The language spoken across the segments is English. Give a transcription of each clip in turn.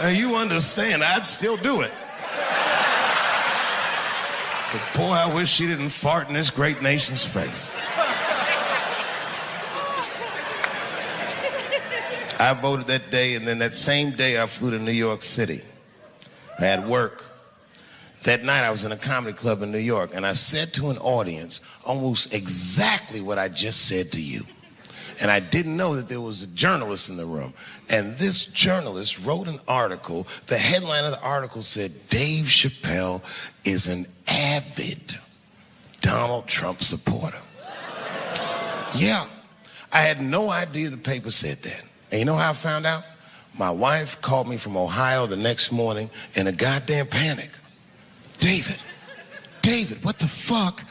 You understand, I'd still do it. But boy, I wish she didn't fart in this great nation's face. I voted that day, and then that same day I flew to New York City. I had work. That night I was in a comedy club in New York, and I said to an audience almost exactly what I just said to you. And I didn't know that there was a journalist in the room. And this journalist wrote an article. The headline of the article said, Dave Chappelle is an avid Donald Trump supporter. Yeah, I had no idea the paper said that. And you know how I found out? My wife called me from Ohio the next morning in a goddamn panic. David, what the fuck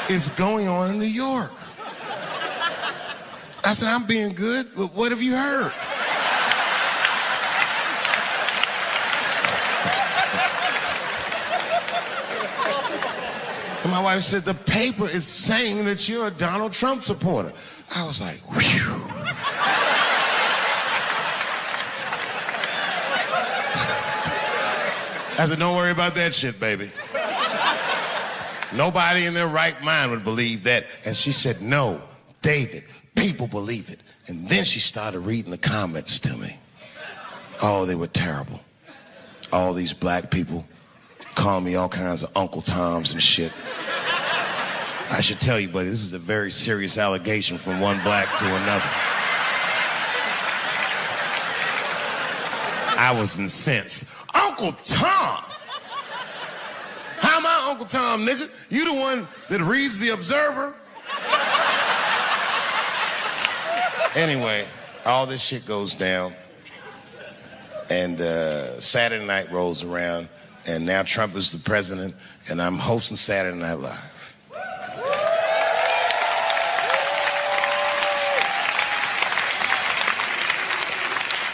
is going on in New York? I said, I'm being good, but what have you heard? And my wife said, the paper is saying that you're a Donald Trump supporter. I was like, whew. I said, don't worry about that shit, baby. Nobody in their right mind would believe that. And she said, no, David, people believe it. And then she started reading the comments to me. Oh, they were terrible. All these black people calling me all kinds of Uncle Toms and shit. I should tell you, buddy, this is a very serious allegation from one black to another. I was incensed. Uncle Tom? How am I Uncle Tom, nigga? You the one that reads the Observer? Anyway, all this shit goes down, and Saturday night rolls around, and now Trump is the president, and I'm hosting Saturday Night Live.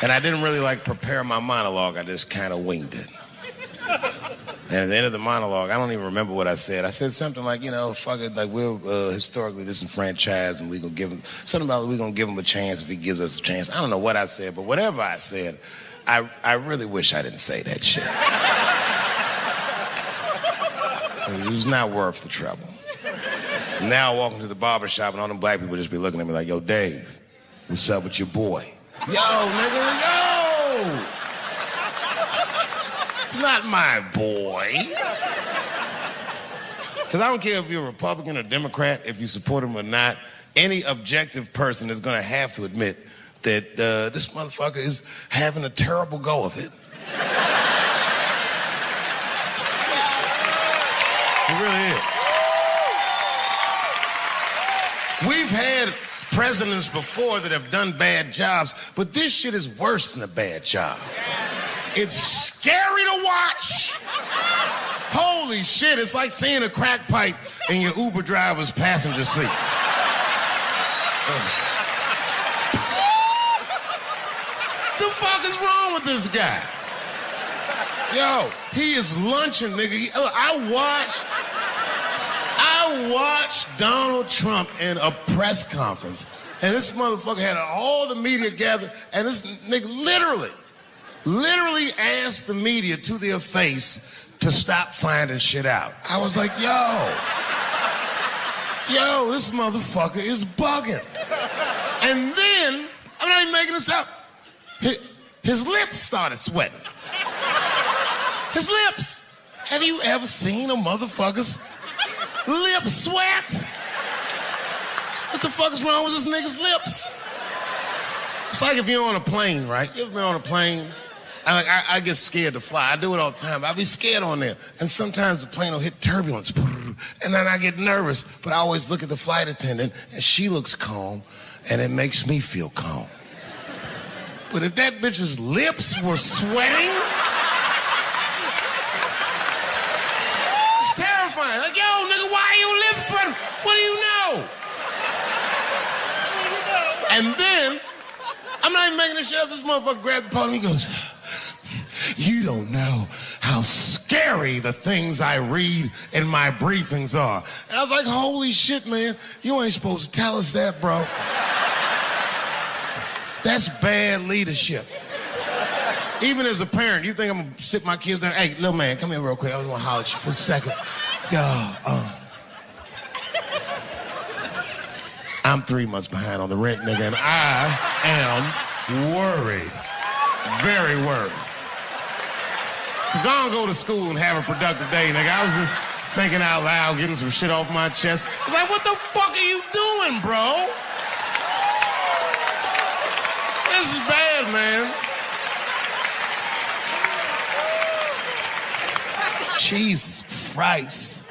And I didn't really prepare my monologue. I just kind of winged it. And at the end of the monologue, I don't even remember what I said. I said something like, fuck it, we're historically disenfranchised, and we're gonna give him something about we're gonna give him a chance if he gives us a chance. I don't know what I said, but whatever I said, I really wish I didn't say that shit. It was not worth the trouble. Now I walk into the barbershop and all them black people just be looking at me like, yo, Dave, what's up with your boy? Yo, nigga, yo! Not my boy. Because I don't care if you're a Republican or Democrat, if you support him or not, any objective person is going to have to admit that this motherfucker is having a terrible go of it. It really is. We've had presidents before that have done bad jobs, but this shit is worse than a bad job. It's scary to watch. Holy shit, it's like seeing a crack pipe in your Uber driver's passenger seat. The fuck is wrong with this guy? Yo, he is lunching, nigga. I watched Donald Trump in a press conference, and this motherfucker had all the media gathered, and this nigga literally asked the media to their face to stop finding shit out. I was like, yo, this motherfucker is bugging. And then, I'm not even making this up, his lips started sweating. His lips. Have you ever seen a motherfucker's lip sweat? What the fuck is wrong with this nigga's lips? It's like if you're on a plane, right? You ever been on a plane? I get scared to fly. I do it all the time. I be scared on there. And sometimes the plane will hit turbulence. And then I get nervous. But I always look at the flight attendant, and she looks calm, and it makes me feel calm. But if that bitch's lips were sweating, it's terrifying. Like, yo, nigga, why are your lips sweating? What do you know? And then, I'm not even making this shit up. This motherfucker grabbed the podium, he goes, you don't know how scary the things I read in my briefings are. And I was like, holy shit, man. You ain't supposed to tell us that, bro. That's bad leadership. Even as a parent, you think I'm gonna sit my kids down? Hey, little man, come here real quick. I was gonna holler at you for a second. Yo, I'm 3 months behind on the rent, nigga, and I am worried. Very worried. Go to school and have a productive day, nigga. I was just thinking out loud, getting some shit off my chest. I'm like, what the fuck are you doing, bro? This is bad, man. Jesus Christ.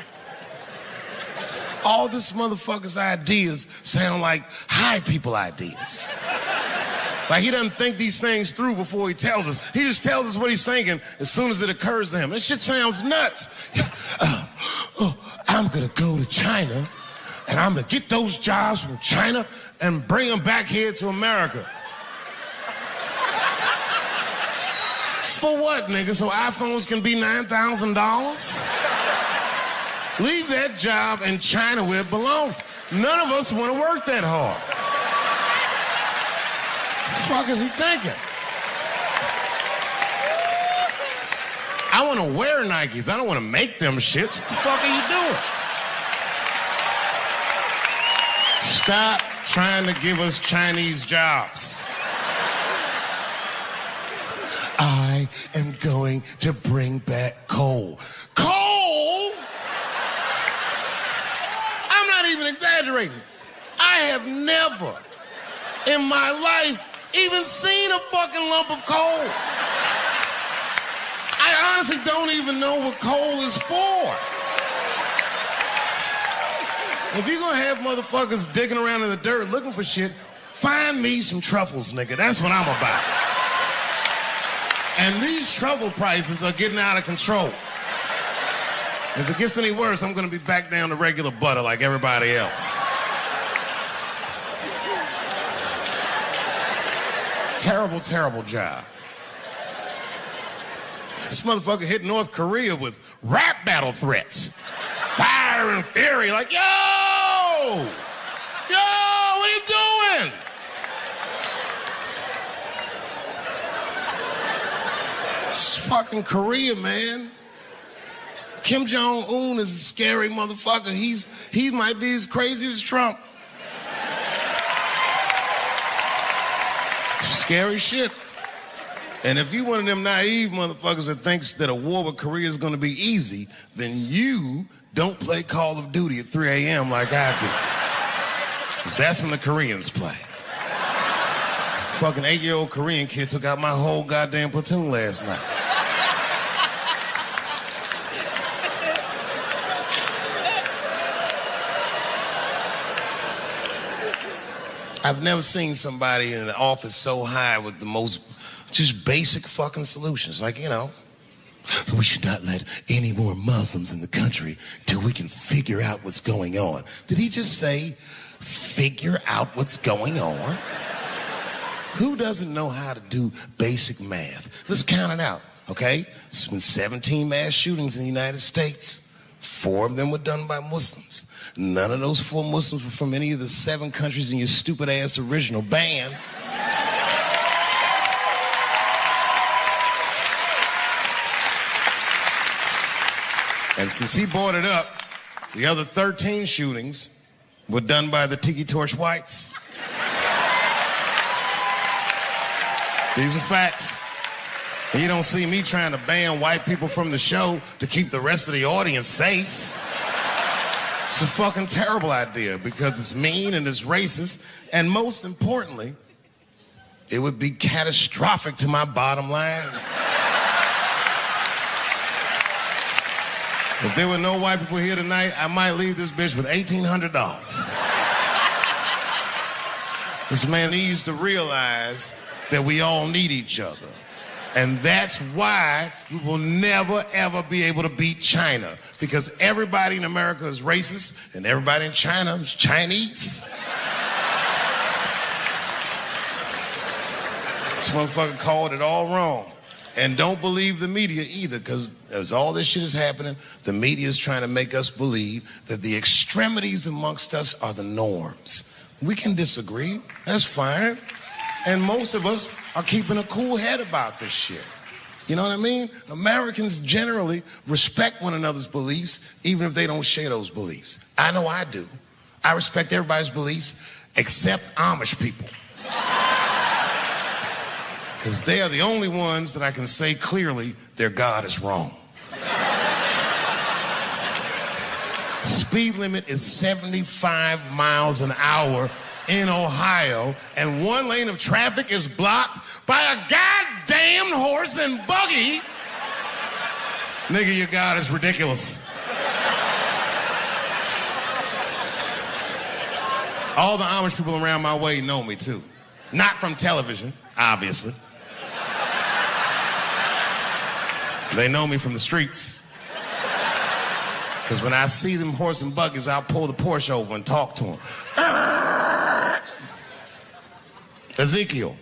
All this motherfucker's ideas sound like high people ideas. Like he doesn't think these things through before he tells us. He just tells us what he's thinking as soon as it occurs to him. This shit sounds nuts. I'm gonna go to China and I'm gonna get those jobs from China and bring them back here to America. For what, nigga? So iPhones can be $9,000? Leave that job in China where it belongs. None of us want to work that hard. The fuck is he thinking? I want to wear Nikes. I don't want to make them shits. What the fuck are you doing? Stop trying to give us Chinese jobs. I am going to bring back coal. Coal? I'm not even exaggerating. I have never in my life even seen a fucking lump of coal. I honestly don't even know what coal is for. If you're gonna have motherfuckers digging around in the dirt looking for shit, find me some truffles, nigga. That's what I'm about. And these truffle prices are getting out of control. If it gets any worse, I'm gonna be back down to regular butter like everybody else. Terrible, terrible job. This motherfucker hit North Korea with rap battle threats. Fire and fury, like, yo! Yo, what are you doing? It's fucking Korea, man. Kim Jong-un is a scary motherfucker. He might be as crazy as Trump. Some scary shit. And if you one of them naive motherfuckers that thinks that a war with Korea is gonna be easy, then you don't play Call of Duty at 3 a.m. like I do. Because that's when the Koreans play. Fucking 8-year-old Korean kid took out my whole goddamn platoon last night. I've never seen somebody in an office so high with the most just basic fucking solutions. Like, you know, we should not let any more Muslims in the country till we can figure out what's going on. Did he just say, figure out what's going on? Who doesn't know how to do basic math? Let's count it out, okay? There's been 17 mass shootings in the United States. 4 of them were done by Muslims. None of those 4 Muslims were from any of the 7 countries in your stupid ass original band. And since he brought it up, the other 13 shootings were done by the Tiki Torch whites. These are facts. And you don't see me trying to ban white people from the show to keep the rest of the audience safe. It's a fucking terrible idea because it's mean and it's racist. And most importantly, it would be catastrophic to my bottom line. If there were no white people here tonight, I might leave this bitch with $1,800. This man needs to realize that we all need each other. And that's why we will never, ever be able to beat China. Because everybody in America is racist, and everybody in China is Chinese. This motherfucker called it all wrong. And don't believe the media either, because as all this shit is happening, the media is trying to make us believe that the extremities amongst us are the norms. We can disagree, that's fine. And most of us are keeping a cool head about this shit. You know what I mean? Americans generally respect one another's beliefs, even if they don't share those beliefs. I know I do. I respect everybody's beliefs except Amish people. Because they are the only ones that I can say clearly their God is wrong. The speed limit is 75 miles an hour in Ohio, and one lane of traffic is blocked by a goddamn horse and buggy. Nigga, your God is ridiculous. All the Amish people around my way know me, too. Not from television, obviously. They know me from the streets. Because when I see them horse and buggies, I'll pull the Porsche over and talk to them. Ezekiel,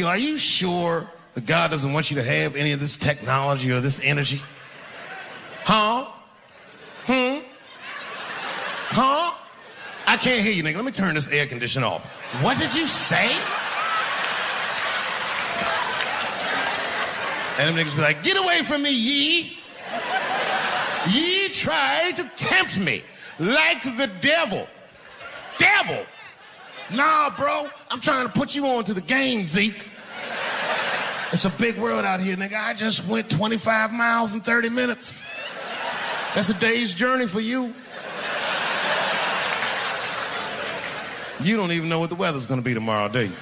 are you sure that God doesn't want you to have any of this technology or this energy? Huh? Huh? I can't hear you, nigga. Let me turn this air conditioner off. What did you say? And them niggas be like, get away from me, ye. Ye tried to tempt me like the devil. Devil? Nah, bro. I'm trying to put you on to the game, Zeke. It's a big world out here, nigga. I just went 25 miles in 30 minutes. That's a day's journey for you. You don't even know what the weather's gonna be tomorrow, do you?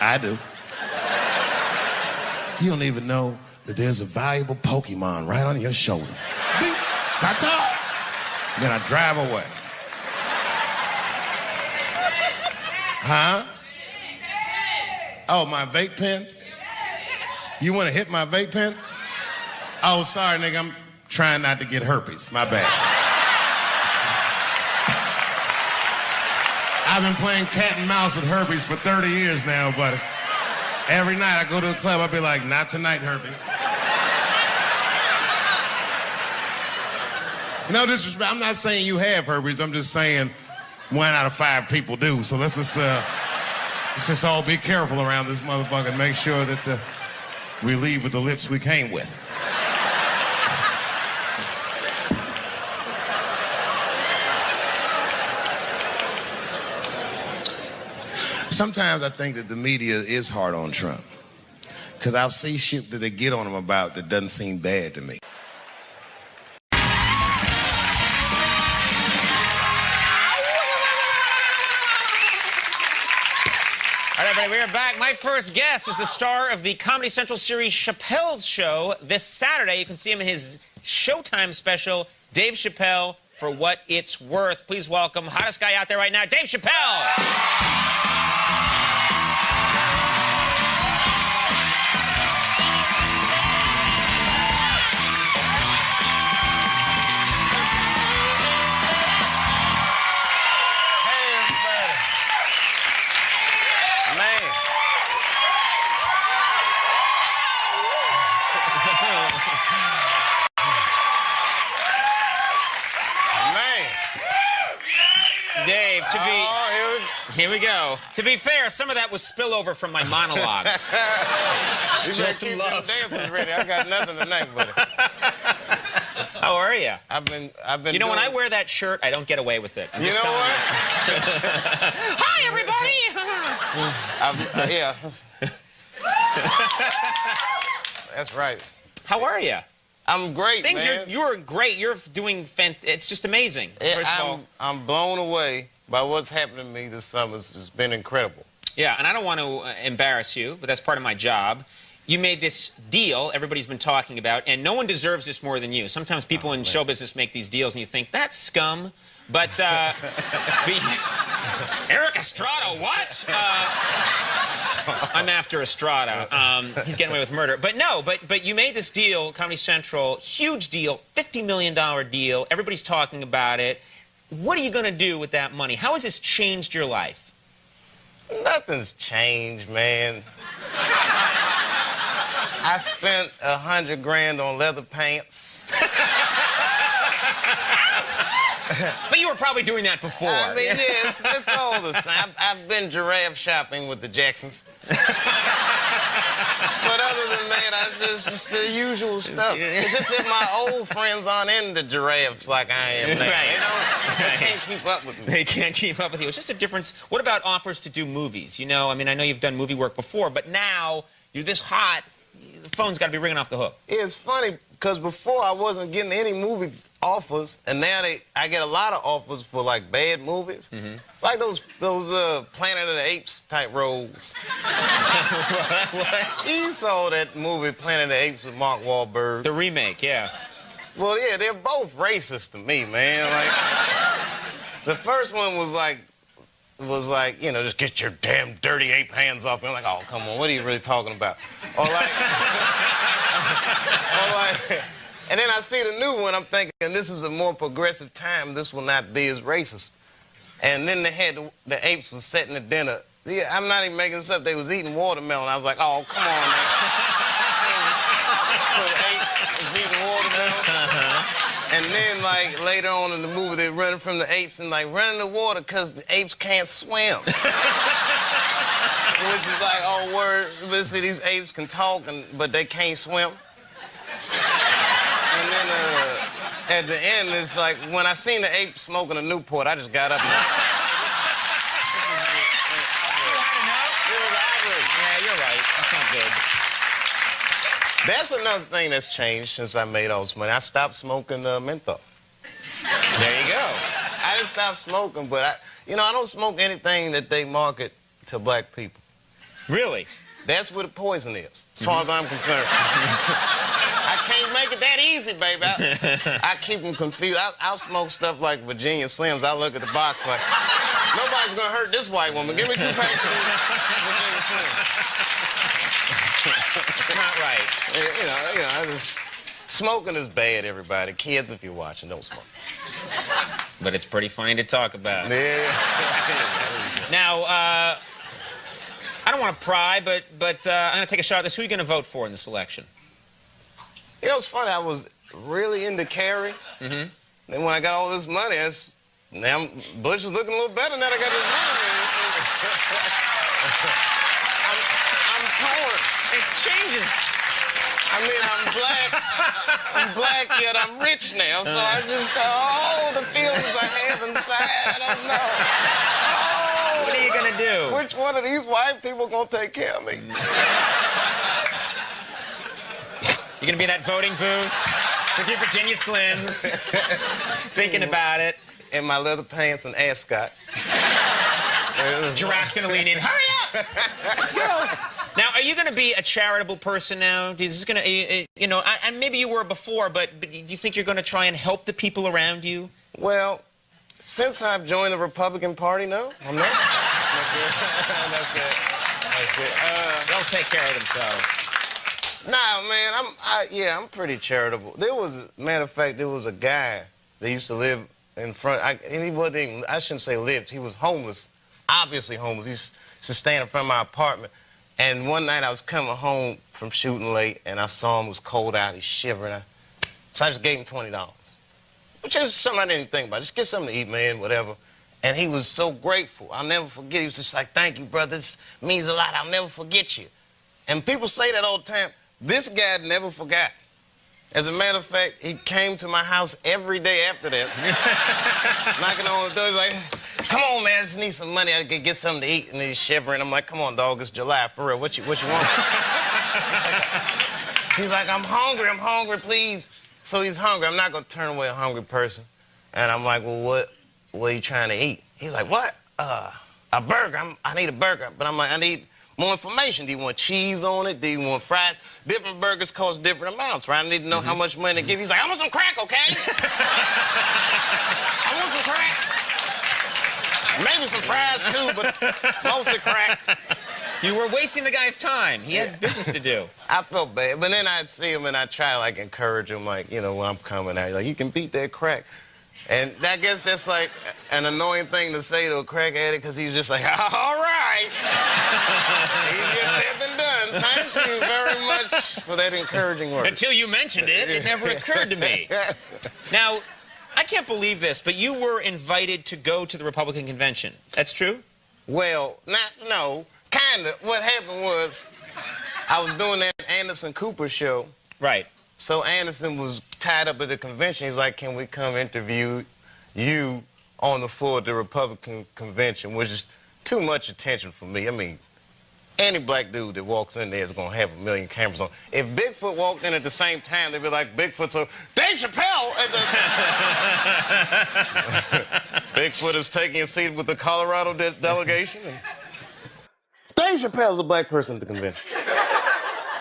I do. You don't even know that there's a valuable Pokemon right on your shoulder. Ta-ta! Then I drive away. Huh? Oh, my vape pen? You want to hit my vape pen? Oh, sorry, nigga. I'm trying not to get herpes. My bad. I've been playing cat and mouse with herpes for 30 years now, buddy. Every night I go to the club, I'll be like, not tonight, herpes. No disrespect. I'm not saying you have herpes. I'm just saying 1 out of 5 people do. So let's just all be careful around this motherfucker and make sure that we leave with the lips we came with. Sometimes I think that the media is hard on Trump. Because I'll see shit that they get on him about that doesn't seem bad to me. All right, everybody, we are back. My first guest is the star of the Comedy Central series Chappelle Show. This Saturday, you can see him in his Showtime special, Dave Chappelle, For What It's Worth. Please welcome hottest guy out there right now, Dave Chappelle. Dave, here we go. To be fair, some of that was spillover from my monologue. Show some love. Dancing ready. I got nothing tonight, buddy. How are you? I've been. You know, when I wear that shirt, I don't get away with it. You know what? Hi, everybody. Yeah. That's right. How are you? I'm great, man. You're great. You're doing it's just amazing. First of all, I'm blown away by what's happened to me this summer. It's been incredible. Yeah, and I don't want to embarrass you, but that's part of my job. You made this deal everybody's been talking about, and no one deserves this more than you. Sometimes people in show business make these deals, and you think, that's scum. But, Eric Estrada, what? I'm after Estrada. He's getting away with murder. But no, but you made this deal, Comedy Central, huge deal, $50 million deal. Everybody's talking about it. What are you going to do with that money? How has this changed your life? Nothing's changed, man. I spent $100 grand on leather pants. But you were probably doing that before. I mean, yeah, it's all the same. I've been giraffe shopping with the Jacksons. But other than that, it's just the usual stuff. It's just that my old friends aren't into giraffes like I am now. Right. They can't keep up with me. They can't keep up with you. It's just a difference. What about offers to do movies? You know, I mean, I know you've done movie work before, but now you're this hot, the phone's got to be ringing off the hook. Yeah, it's funny, because before I wasn't getting any movie offers, and now I get a lot of offers for, like, bad movies. Like those Planet of the Apes type roles. What? You saw that movie Planet of the Apes with Mark Wahlberg. The remake, yeah. Well, yeah, they're both racist to me, man. Like, the first one was like, you know, just get your damn dirty ape hands off me. I'm like, oh, come on, what are you really talking about? Or like, and then I see the new one, I'm thinking, this is a more progressive time, this will not be as racist. And then they had the apes was setting the dinner. Yeah, I'm not even making this up, they was eating watermelon. I was like, oh, come on, man. So the apes was eating watermelon. And then, like, later on in the movie, they're running from the apes and, like, running the water because the apes can't swim. Which is like, oh, word. But see, these apes can talk, but they can't swim. And then at the end, it's like, when I seen the ape smoking a Newport, I just got up and... Yeah, you're right. That's not good. That's another thing that's changed since I made all this money. I stopped smoking menthol. There you go. I didn't stop smoking, but I don't smoke anything that they market to black people. Really? That's where the poison is, as far as I'm concerned. I can't make it that easy, baby. I keep them confused. I'll smoke stuff like Virginia Slims. I look at the box like, nobody's gonna hurt this white woman. Give me 2 packs of Virginia Slims. It's not right. Smoking is bad, everybody. Kids, if you're watching, don't smoke. But it's pretty funny to talk about. Yeah. Now, I don't want to pry, but I'm going to take a shot at this. Who are you going to vote for in this election? You know, it's funny. I was really into Khari. Then when I got all this money, now Bush is looking a little better now that I got this money. I'm torn. It changes. I mean, I'm black, yet I'm rich now, so I just, the feelings I have inside, I don't know. Oh, What are you going to do? which one of these white people gonna take care of me? You're going to be in that voting booth with your Virginia Slims, thinking about it. In my leather pants and ascot. Giraffe's going to lean in. Hurry up! Let's go. Now, are you going to be a charitable person now? Is this going to, and maybe you were before, but do you think you're going to try and help the people around you? Well, since I've joined the Republican Party, no, I'm not. That's good. They'll take care of themselves. Nah, man, I'm pretty charitable. Matter of fact, there was a guy that used to live in front, and he wasn't even, I shouldn't say lived, he was homeless, obviously homeless. He used to stand in front of my apartment. And one night I was coming home from shooting late, and I saw him, it was cold out, he's shivering. So I just gave him $20, which is something I didn't think about. Just get something to eat, man, whatever. And he was so grateful. I'll never forget. He was just like, thank you, brother. This means a lot. I'll never forget you. And people say that all the time. This guy never forgot. As a matter of fact, he came to my house every day after that, knocking on the door, like, come on, man, I just need some money. I could get something to eat. And he's shivering. I'm like, come on, dog, it's July, for real. What you want? He's like, I'm hungry, please. So he's hungry. I'm not going to turn away a hungry person. And I'm like, well, what are you trying to eat? He's like, what? A burger. I need a burger. But I'm like, I need more information. Do you want cheese on it? Do you want fries? Different burgers cost different amounts, right? I need to know how much money to give. He's like, I want some crack, okay? I want some crack. Maybe some fries, too, but mostly crack. You were wasting the guy's time. He had business to do. I felt bad. But then I'd see him, and I'd try to, like, encourage him, like, when I'm coming out. Like, you can beat that crack. And I guess that's, like, an annoying thing to say to a crack addict, because he's just like, all right. Easier said than done. Thank you very much for that encouraging word. Until you mentioned it, it never occurred to me. Now, I can't believe this, but you were invited to go to the Republican convention. That's true? Well, no, kind of. What happened was I was doing that Anderson Cooper show. Right. So Anderson was tied up at the convention. He's like, can we come interview you on the floor at the Republican convention, which is too much attention for me. I mean, any black dude that walks in there is going to have a million cameras on. If Bigfoot walked in at the same time, they'd be like, Bigfoot, so Dave Chappelle at the... Bigfoot is taking a seat with the Colorado delegation. And... Dave Chappelle's a black person at the convention.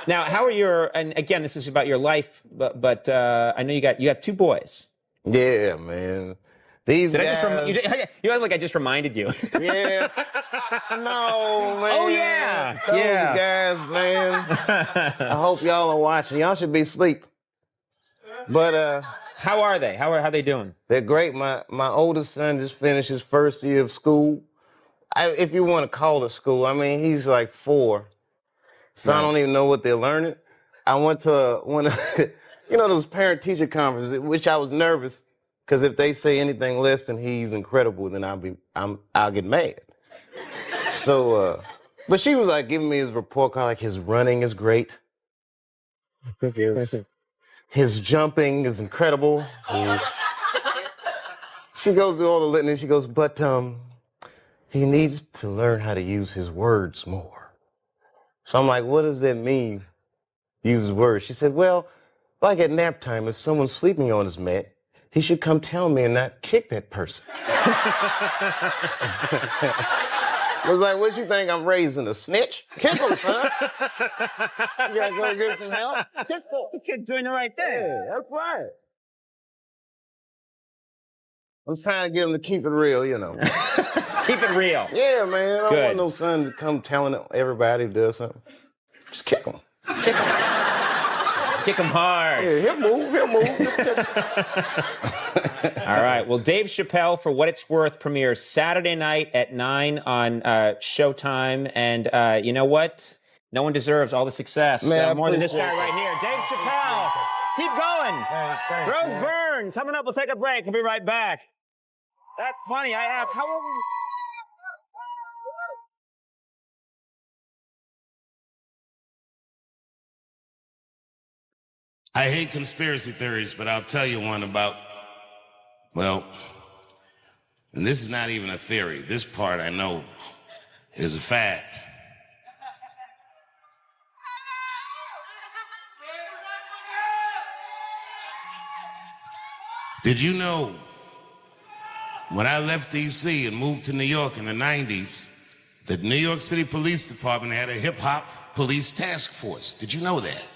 Now, how are your, and again, this is about your life, but I know you got two boys. Yeah, man. These Did guys... you act like I just reminded you. Yeah. No, man. Oh, yeah. Those Yeah. guys, man. I hope y'all are watching. Y'all should be asleep. But, how are they? How are they doing? they're great. My oldest son just finished his first year of school. If you want to call it school, I mean, he's like 4. So I don't even know what they're learning. I went to one of, those parent-teacher conferences, which I was nervous. Because if they say anything less than he's incredible, then I'll get mad. So, but she was like giving me his report card, like his running is great. His jumping is incredible. She goes through all the litany. She goes, but he needs to learn how to use his words more. So I'm like, what does that mean? Use his words. She said, well, like at nap time, if someone's sleeping on his mat, he should come tell me and not kick that person. I was like, what you think I'm raising, a snitch? Kick him, son. You gotta go get some help? Kick him. The kid's doing the right thing. Yeah, that's right. I'm trying to get him to keep it real, Keep it real. Yeah, man. I don't Good. want no son to come telling everybody who does something. Just kick him. Kick him hard. Yeah, he'll move. Just kick him. All right. Well, Dave Chappelle, For What It's Worth, premieres Saturday night at 9 on Showtime. And you know what? No one deserves all the success more than this guy right here. Dave Chappelle. Keep going. Rose Byrne. Coming up, we'll take a break. We'll be right back. That's funny. How old are you? I hate conspiracy theories, but I'll tell you one about, well, and this is not even a theory. This part I know is a fact. Did you know when I left D.C. and moved to New York in the 90s, the New York City Police Department had a hip-hop police task force? Did you know that?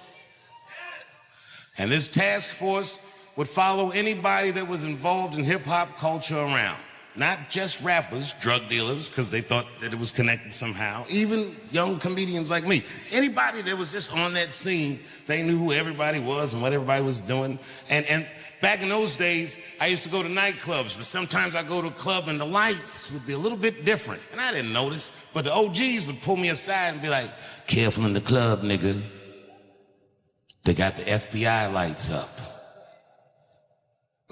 And this task force would follow anybody that was involved in hip-hop culture around. Not just rappers, drug dealers, because they thought that it was connected somehow. Even young comedians like me. Anybody that was just on that scene, they knew who everybody was and what everybody was doing. And back in those days, I used to go to nightclubs, but sometimes I go to a club and the lights would be a little bit different. And I didn't notice, but the OGs would pull me aside and be like, careful in the club, nigga. They got the FBI lights up.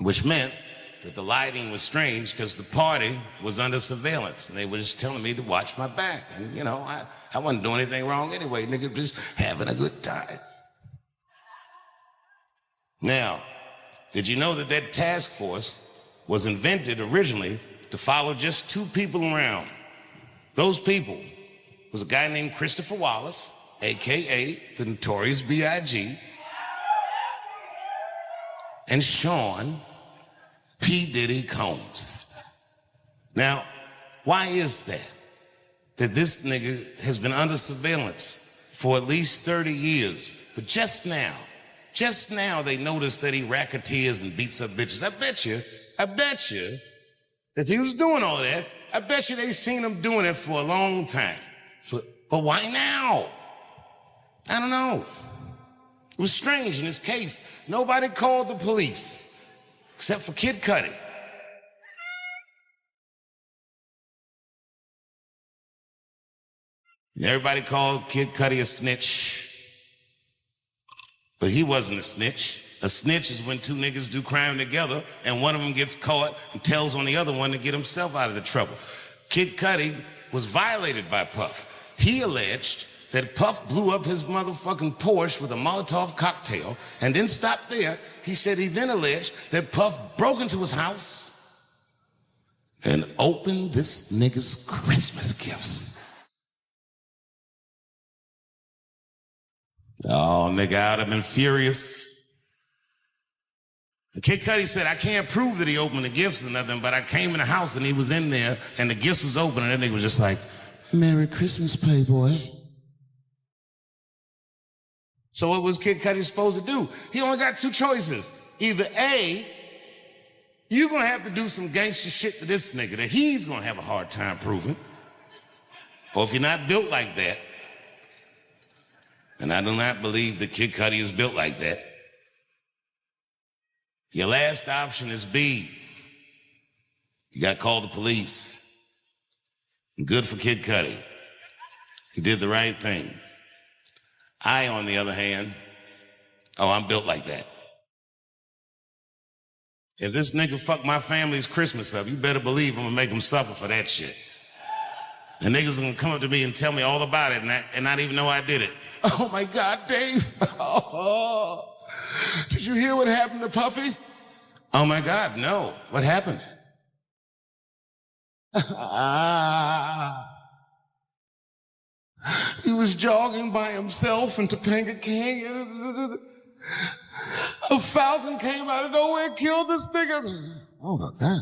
Which meant that the lighting was strange because the party was under surveillance. And they were just telling me to watch my back. And, I wasn't doing anything wrong anyway. Nigga, just having a good time. Now, did you know that that task force was invented originally to follow just 2 people around? Those people was a guy named Christopher Wallace, a.k.a. the Notorious B.I.G., and Sean P. Diddy Combs. Now, why is that this nigga has been under surveillance for at least 30 years? But just now they noticed that he racketeers and beats up bitches. I bet you, if he was doing all that, I bet you they seen him doing it for a long time. But why now? I don't know. It was strange in this case. Nobody called the police, except for Kid Cudi. And everybody called Kid Cudi a snitch. But he wasn't a snitch. A snitch is when two niggas do crime together and one of them gets caught and tells on the other one to get himself out of the trouble. Kid Cudi was violated by Puff. He alleged that Puff blew up his motherfucking Porsche with a Molotov cocktail and didn't stop there. He said he then alleged that Puff broke into his house and opened this nigga's Christmas gifts. Oh, nigga, I'd have been furious. The Kid Cudi said, I can't prove that he opened the gifts or nothing, but I came in the house and he was in there and the gifts was open and that nigga was just like, Merry Christmas, Playboy. So what was Kid Cudi supposed to do? He only got two choices. Either A, you're gonna have to do some gangster shit to this nigga that he's gonna have a hard time proving. Or if you're not built like that, and I do not believe that Kid Cudi is built like that, your last option is B. You gotta call the police. And good for Kid Cudi. He did the right thing. I, on the other hand, I'm built like that. If this nigga fuck my family's Christmas up, you better believe I'm gonna make him suffer for that shit. And niggas are gonna come up to me and tell me all about it and not even know I did it. Oh my God, Dave. Oh. Did you hear what happened to Puffy? Oh my God, no. What happened? He was jogging by himself in Topanga Canyon. A falcon came out of nowhere and killed this nigga. Oh my God.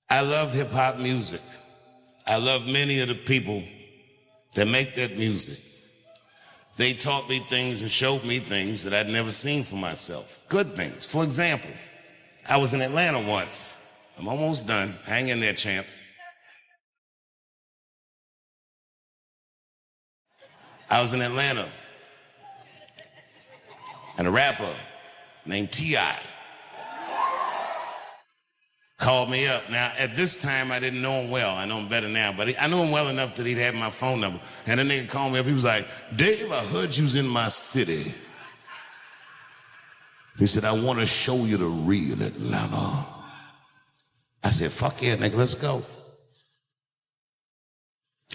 I love hip hop music. I love many of the people that make that music. They taught me things and showed me things that I'd never seen for myself. Good things. For example, I was in Atlanta once. I'm almost done. Hang in there, champ. I was in Atlanta, and a rapper named T.I. called me up. Now, at this time, I didn't know him well. I know him better now, but I knew him well enough that he'd have my phone number. And the nigga called me up. He was like, Dave, I heard you was in my city. He said, I want to show you the real Atlanta. I said, fuck yeah, nigga, let's go.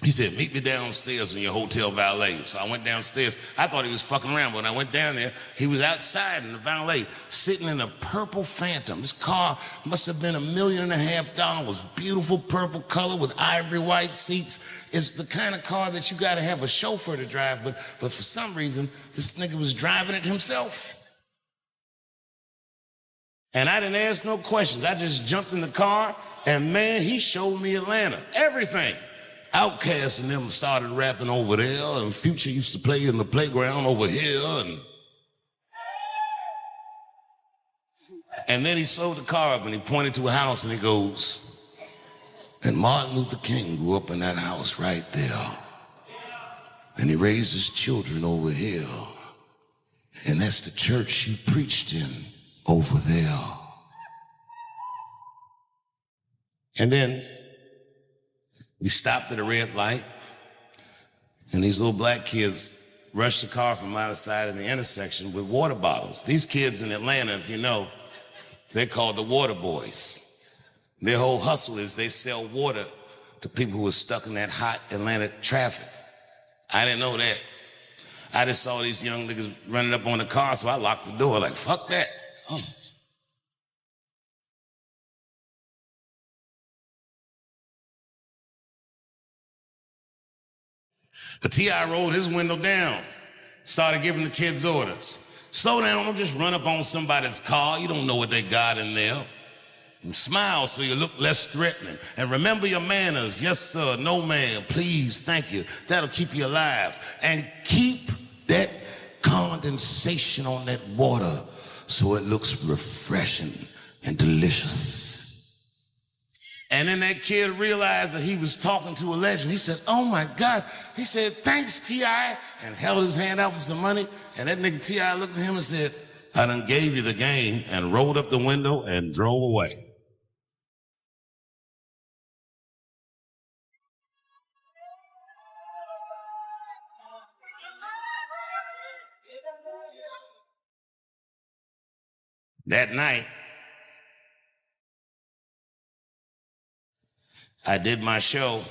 He said, meet me downstairs in your hotel valet. So I went downstairs. I thought he was fucking around, but when I went down there, he was outside in the valet, sitting in a purple Phantom. This car must have been $1.5 million. Beautiful purple color with ivory white seats. It's the kind of car that you gotta have a chauffeur to drive, but for some reason, this nigga was driving it himself. And I didn't ask no questions. I just jumped in the car, and man, he showed me Atlanta, everything. Outkast and them started rapping over there, and Future used to play in the playground over here, and then he sold the car up and he pointed to a house and he goes, and Martin Luther King grew up in that house right there, and he raised his children over here, and that's the church he preached in over there. And then we stopped at a red light, and these little black kids rushed the car from either side of the intersection with water bottles. These kids in Atlanta, if you know, they're called the water boys. Their whole hustle is they sell water to people who are stuck in that hot Atlanta traffic. I didn't know that. I just saw these young niggas running up on the car, so I locked the door like, fuck that. Oh. But T.I. rolled his window down, started giving the kids orders. Slow down, don't just run up on somebody's car. You don't know what they got in there. And smile so you look less threatening. And remember your manners. Yes, sir, no ma'am, please, thank you. That'll keep you alive. And keep that condensation on that water so it looks refreshing and delicious. And then that kid realized that he was talking to a legend. He said, oh my God. He said, thanks, T.I., and held his hand out for some money. And that nigga T.I. looked at him and said, I done gave you the game, and rolled up the window and drove away. That night, I did my show.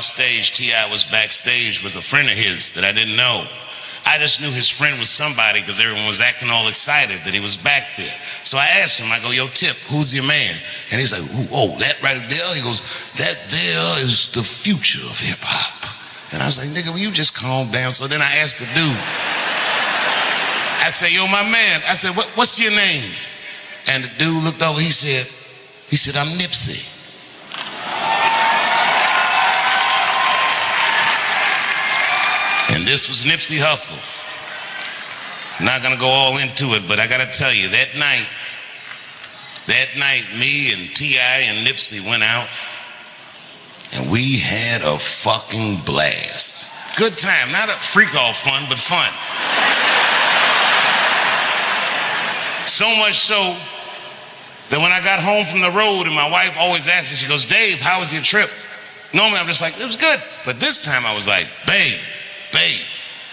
Stage, T.I. was backstage with a friend of his that I didn't know. I just knew his friend was somebody because everyone was acting all excited that he was back there. So I asked him, I go, yo, Tip, who's your man? And he's like, oh, that right there? He goes, that there is the future of hip hop. And I was like, nigga, will you just calm down? So then I asked the dude, I said, yo, my man, I said, what's your name? And the dude looked over, he said, I'm Nipsey. And this was Nipsey Hussle. I'm not gonna go all into it, but I gotta tell you, that night, me and T.I. and Nipsey went out, and we had a fucking blast. Good time, not a freak-all fun, but fun. So much so that when I got home from the road, and my wife always asked me, she goes, Dave, how was your trip? Normally I'm just like, it was good. But this time I was like, babe,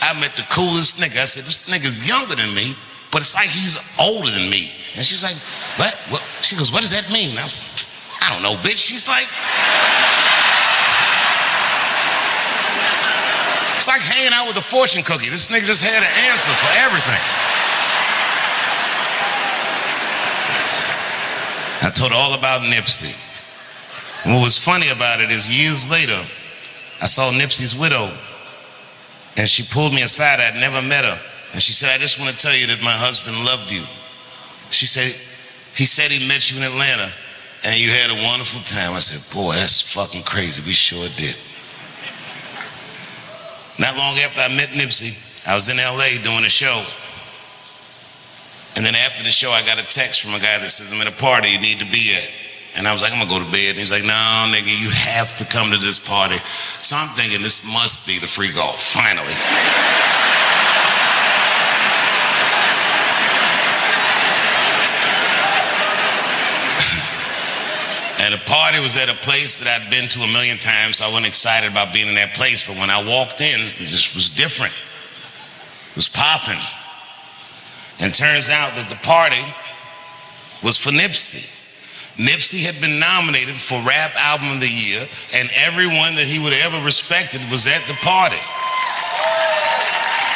I met the coolest nigga. I said, this nigga's younger than me, but it's like he's older than me. And she's like, what? She goes, what does that mean? I was like, I don't know, bitch. She's like, it's like hanging out with a fortune cookie. This nigga just had an answer for everything. I told her all about Nipsey. And what was funny about it is years later, I saw Nipsey's widow, and she pulled me aside. I'd never met her. And she said, I just want to tell you that my husband loved you. She said, he said he met you in Atlanta and you had a wonderful time. I said, boy, that's fucking crazy. We sure did. Not long after I met Nipsey, I was in LA doing a show. And then after the show, I got a text from a guy that says, I'm at a party you need to be at. And I was like, I'm gonna go to bed. And he's like, no, nigga, you have to come to this party. So I'm thinking this must be the freak off, finally. And the party was at a place that I'd been to a million times, so I wasn't excited about being in that place. But when I walked in, it just was different. It was popping. And it turns out that the party was for Nipsey. Nipsey had been nominated for Rap Album of the Year, and everyone that he would have ever respected was at the party.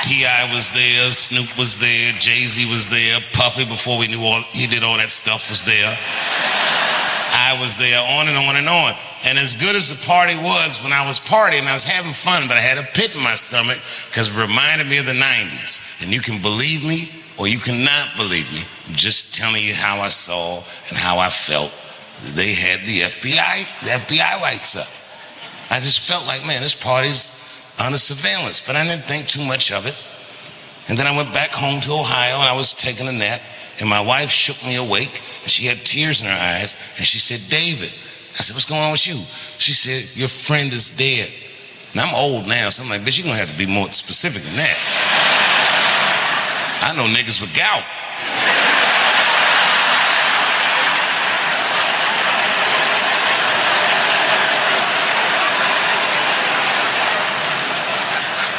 T.I. was there, Snoop was there, Jay-Z was there, Puffy, before we knew he did all that stuff, was there. I was there, on and on and on. And as good as the party was, when I was partying, I was having fun, but I had a pit in my stomach because it reminded me of the 90s. And you can believe me, or you cannot believe me. I'm just telling you how I saw and how I felt. They had the FBI lights up. I just felt like, man, this party's under surveillance, but I didn't think too much of it. And then I went back home to Ohio and I was taking a nap, and my wife shook me awake and she had tears in her eyes and she said, David. I said, what's going on with you? She said, your friend is dead. And I'm old now, so I'm like, bitch, you're gonna have to be more specific than that. I know niggas with gout.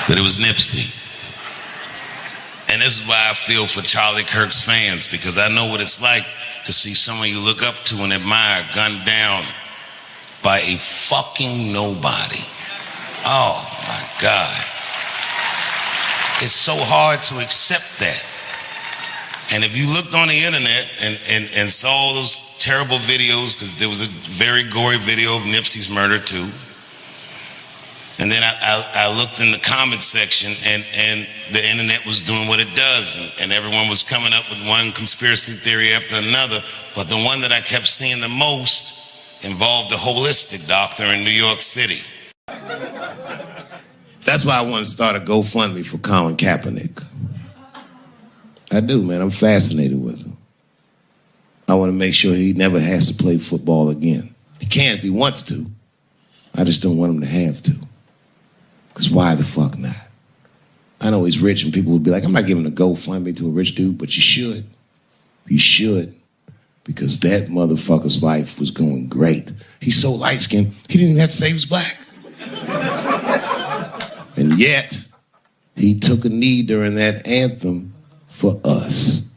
But it was Nipsey. And this is why I feel for Charlie Kirk's fans, because I know what it's like to see someone you look up to and admire gunned down by a fucking nobody. Oh my God. It's so hard to accept that. And if you looked on the internet and saw those terrible videos, because there was a very gory video of Nipsey's murder too, And then I looked in the comment section, and the internet was doing what it does, and everyone was coming up with one conspiracy theory after another, but the one that I kept seeing the most involved a holistic doctor in New York City. That's why I want to start a GoFundMe for Colin Kaepernick. I do, man. I'm fascinated with him. I want to make sure he never has to play football again. He can if he wants to. I just don't want him to have to. Because why the fuck not? I know he's rich and people would be like, I'm not giving a GoFundMe to a rich dude, but you should. You should. Because that motherfucker's life was going great. He's so light-skinned, he didn't even have to say he was black. And yet, he took a knee during that anthem for us.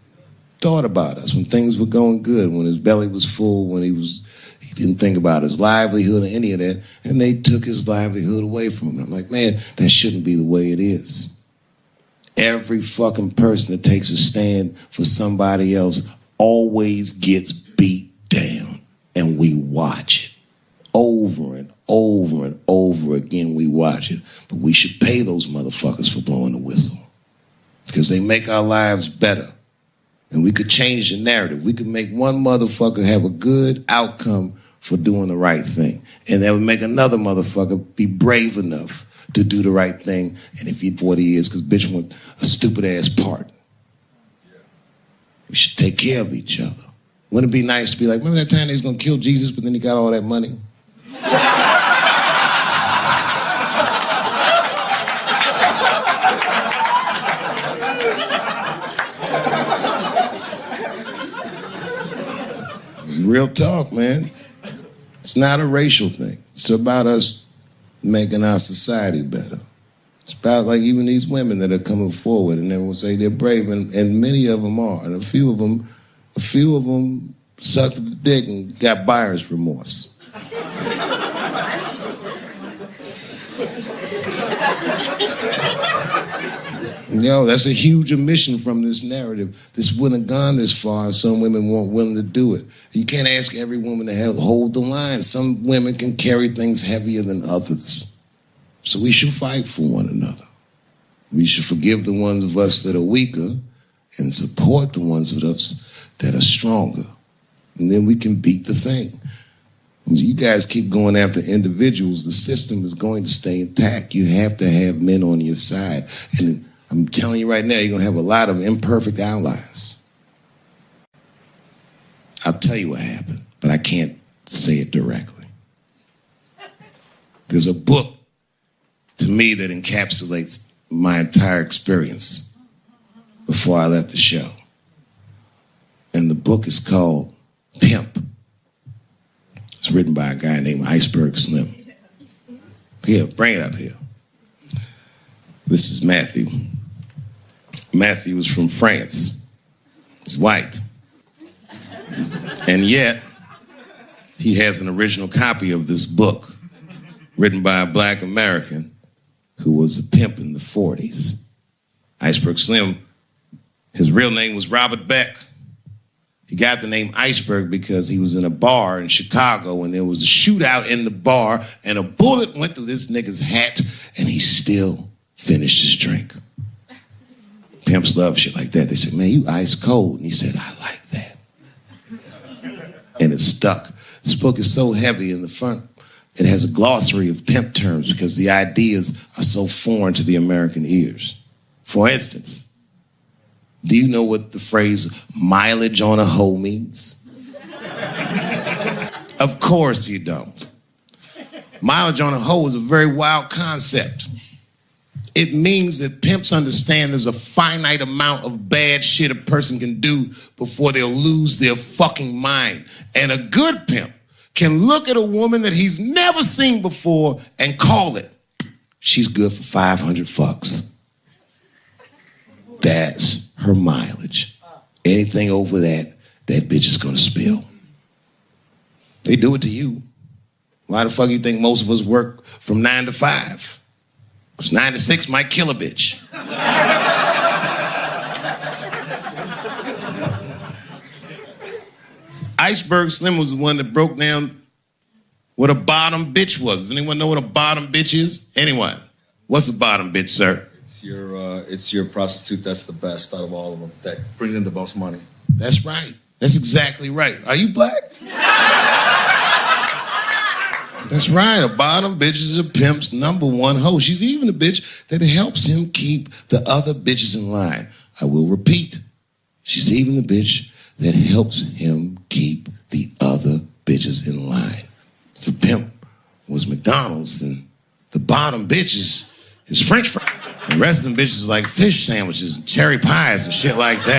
Thought about us when things were going good, when his belly was full, when he didn't think about his livelihood or any of that, and they took his livelihood away from him. I'm like, man, that shouldn't be the way it is. Every fucking person that takes a stand for somebody else always gets beat down, and we watch it. Over and over and over again, we watch it. But we should pay those motherfuckers for blowing the whistle, because they make our lives better. And we could change the narrative. We could make one motherfucker have a good outcome for doing the right thing. And that would make another motherfucker be brave enough to do the right thing. And if he 40 years, because bitch want a stupid ass part. We should take care of each other. Wouldn't it be nice to be like, remember that time they was gonna kill Jesus, but then he got all that money? Real talk, man. It's not a racial thing. It's about us making our society better. It's about like even these women that are coming forward and they will say they're brave, and many of them are. And a few of them sucked the dick and got buyer's remorse. Yo, that's a huge omission from this narrative. This wouldn't have gone this far if some women weren't willing to do it. You can't ask every woman to hold the line. Some women can carry things heavier than others. So we should fight for one another. We should forgive the ones of us that are weaker and support the ones of us that are stronger. And then we can beat the thing. When you guys keep going after individuals, the system is going to stay intact. You have to have men on your side. And I'm telling you right now, you're going to have a lot of imperfect allies. I'll tell you what happened, but I can't say it directly. There's a book, to me, that encapsulates my entire experience before I left the show. And the book is called Pimp. It's written by a guy named Iceberg Slim. Here, bring it up here. This is Matthew. Matthew is from France. He's white. And yet, he has an original copy of this book written by a black American who was a pimp in the 40s. Iceberg Slim, his real name was Robert Beck. He got the name Iceberg because he was in a bar in Chicago and there was a shootout in the bar and a bullet went through this nigga's hat and he still finished his drink. Pimps love shit like that. They said, man, you ice cold. And he said, I like that. And it stuck. This book is so heavy in the front. It has a glossary of pimp terms because the ideas are so foreign to the American ears. For instance, do you know what the phrase mileage on a hoe means? Of course you don't. Mileage on a hoe is a very wild concept. It means that pimps understand there's a finite amount of bad shit a person can do before they'll lose their fucking mind. And a good pimp can look at a woman that he's never seen before and call it, she's good for 500 fucks. That's her mileage. Anything over that, that bitch is gonna spill. They do it to you. Why the fuck you think most of us work from 9 to 5? Because 9 to 6 might kill a bitch. Iceberg Slim was the one that broke down what a bottom bitch was. Does anyone know what a bottom bitch is? Anyone? What's a bottom bitch, sir? It's your prostitute that's the best out of all of them, that brings in the most money. That's right. That's exactly right. Are you black? That's right. A bottom bitch is a pimp's number one hoe. She's even a bitch that helps him keep the other bitches in line. I will repeat. She's even the bitch that helps him keep the other bitches in line. If a pimp was McDonald's, then the bottom bitch is French fries. The rest of them bitches is like fish sandwiches and cherry pies and shit like that.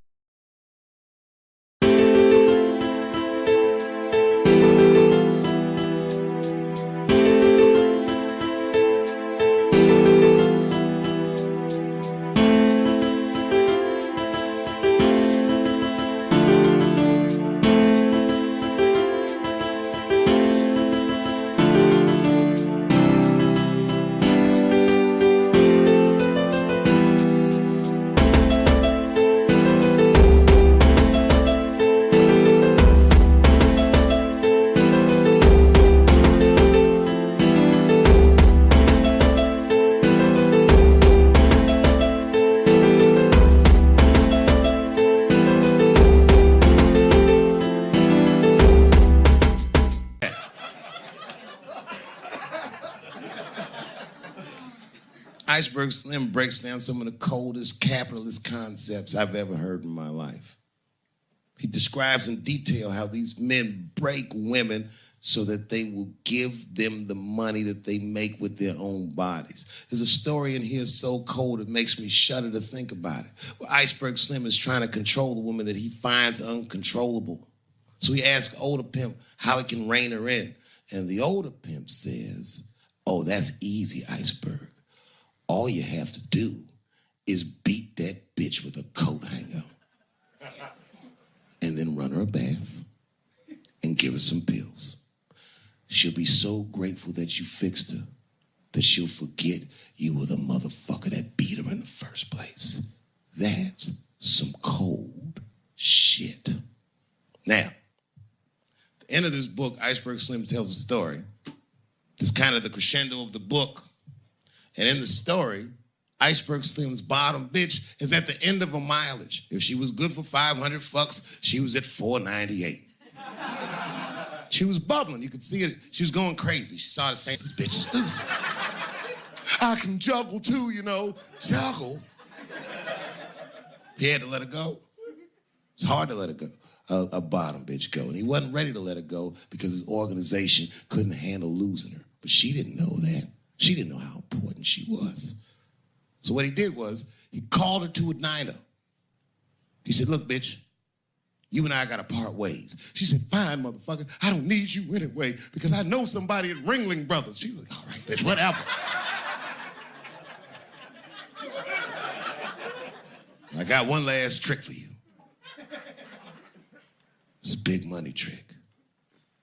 Iceberg Slim breaks down some of the coldest capitalist concepts I've ever heard in my life. He describes in detail how these men break women so that they will give them the money that they make with their own bodies. There's a story in here so cold it makes me shudder to think about it. Well, Iceberg Slim is trying to control the woman that he finds uncontrollable. So he asks older pimp how he can rein her in. And the older pimp says, oh, that's easy, Iceberg. All you have to do is beat that bitch with a coat hanger and then run her a bath and give her some pills. She'll be so grateful that you fixed her that she'll forget you were the motherfucker that beat her in the first place. That's some cold shit. Now, at the end of this book, Iceberg Slim tells a story. It's kind of the crescendo of the book. And in the story, Iceberg Slim's bottom bitch is at the end of her mileage. If she was good for 500 fucks, she was at 498. She was bubbling. You could see it. She was going crazy. She started saying, this bitch is loose. I can juggle too, you know. Juggle. He had to let her go. It's hard to let her go. A bottom bitch go. And he wasn't ready to let her go because his organization couldn't handle losing her. But she didn't know that. She didn't know how important she was. So what he did was, he called her to a diner. He said, look, bitch, you and I gotta part ways. She said, fine, motherfucker, I don't need you anyway because I know somebody at Ringling Brothers. She's like, all right, bitch, whatever. I got one last trick for you. It's a big money trick.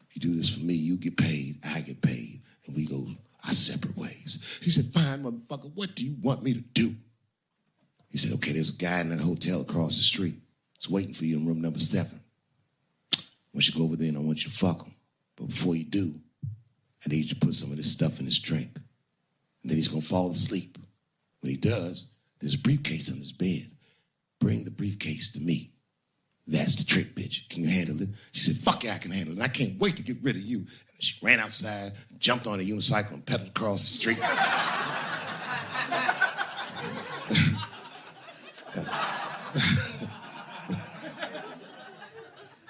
If you do this for me, you get paid, I get paid, and we go our separate ways. She said, fine, motherfucker, what do you want me to do? He said, okay, there's a guy in that hotel across the street. He's waiting for you in room number 7. I want you to go over there and I want you to fuck him. But before you do, I need you to put some of this stuff in his drink. And then he's gonna fall asleep. When he does, there's a briefcase on his bed. Bring the briefcase to me. That's the trick, bitch. Can you handle it? She said, fuck yeah, I can handle it. And I can't wait to get rid of you. And then she ran outside, jumped on a unicycle, and pedaled across the street.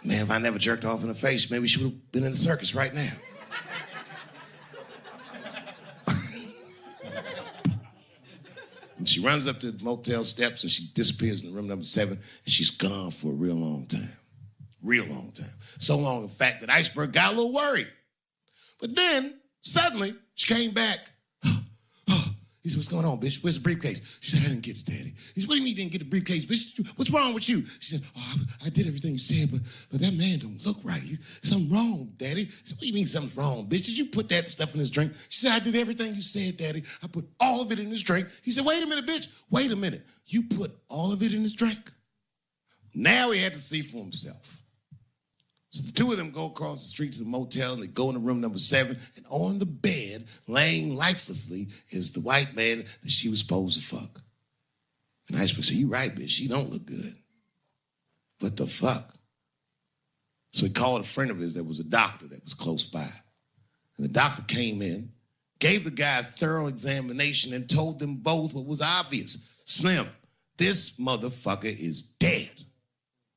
Man, if I never jerked off in the face, maybe she would have been in the circus right now. And she runs up to the motel steps and she disappears in room number 7 and she's gone for a real long time. Real long time. So long, in fact, that Iceberg got a little worried. But then, suddenly, she came back. He said, what's going on, bitch? Where's the briefcase? She said, I didn't get it, Daddy. He said, what do you mean you didn't get the briefcase, bitch? What's wrong with you? She said, oh, I did everything you said, but that man don't look right. Something wrong, Daddy. He said, what do you mean something's wrong, bitch? Did you put that stuff in his drink? She said, I did everything you said, Daddy. I put all of it in his drink. He said, wait a minute, bitch. Wait a minute. You put all of it in his drink? Now he had to see for himself. So the two of them go across the street to the motel, and they go into room number 7, and on the bed, laying lifelessly, is the white man that she was supposed to fuck. And Iceberg said, "You right, bitch, she don't look good. What the fuck?" So he called a friend of his that was a doctor that was close by. And the doctor came in, gave the guy a thorough examination, and told them both what was obvious. "Slim, this motherfucker is dead."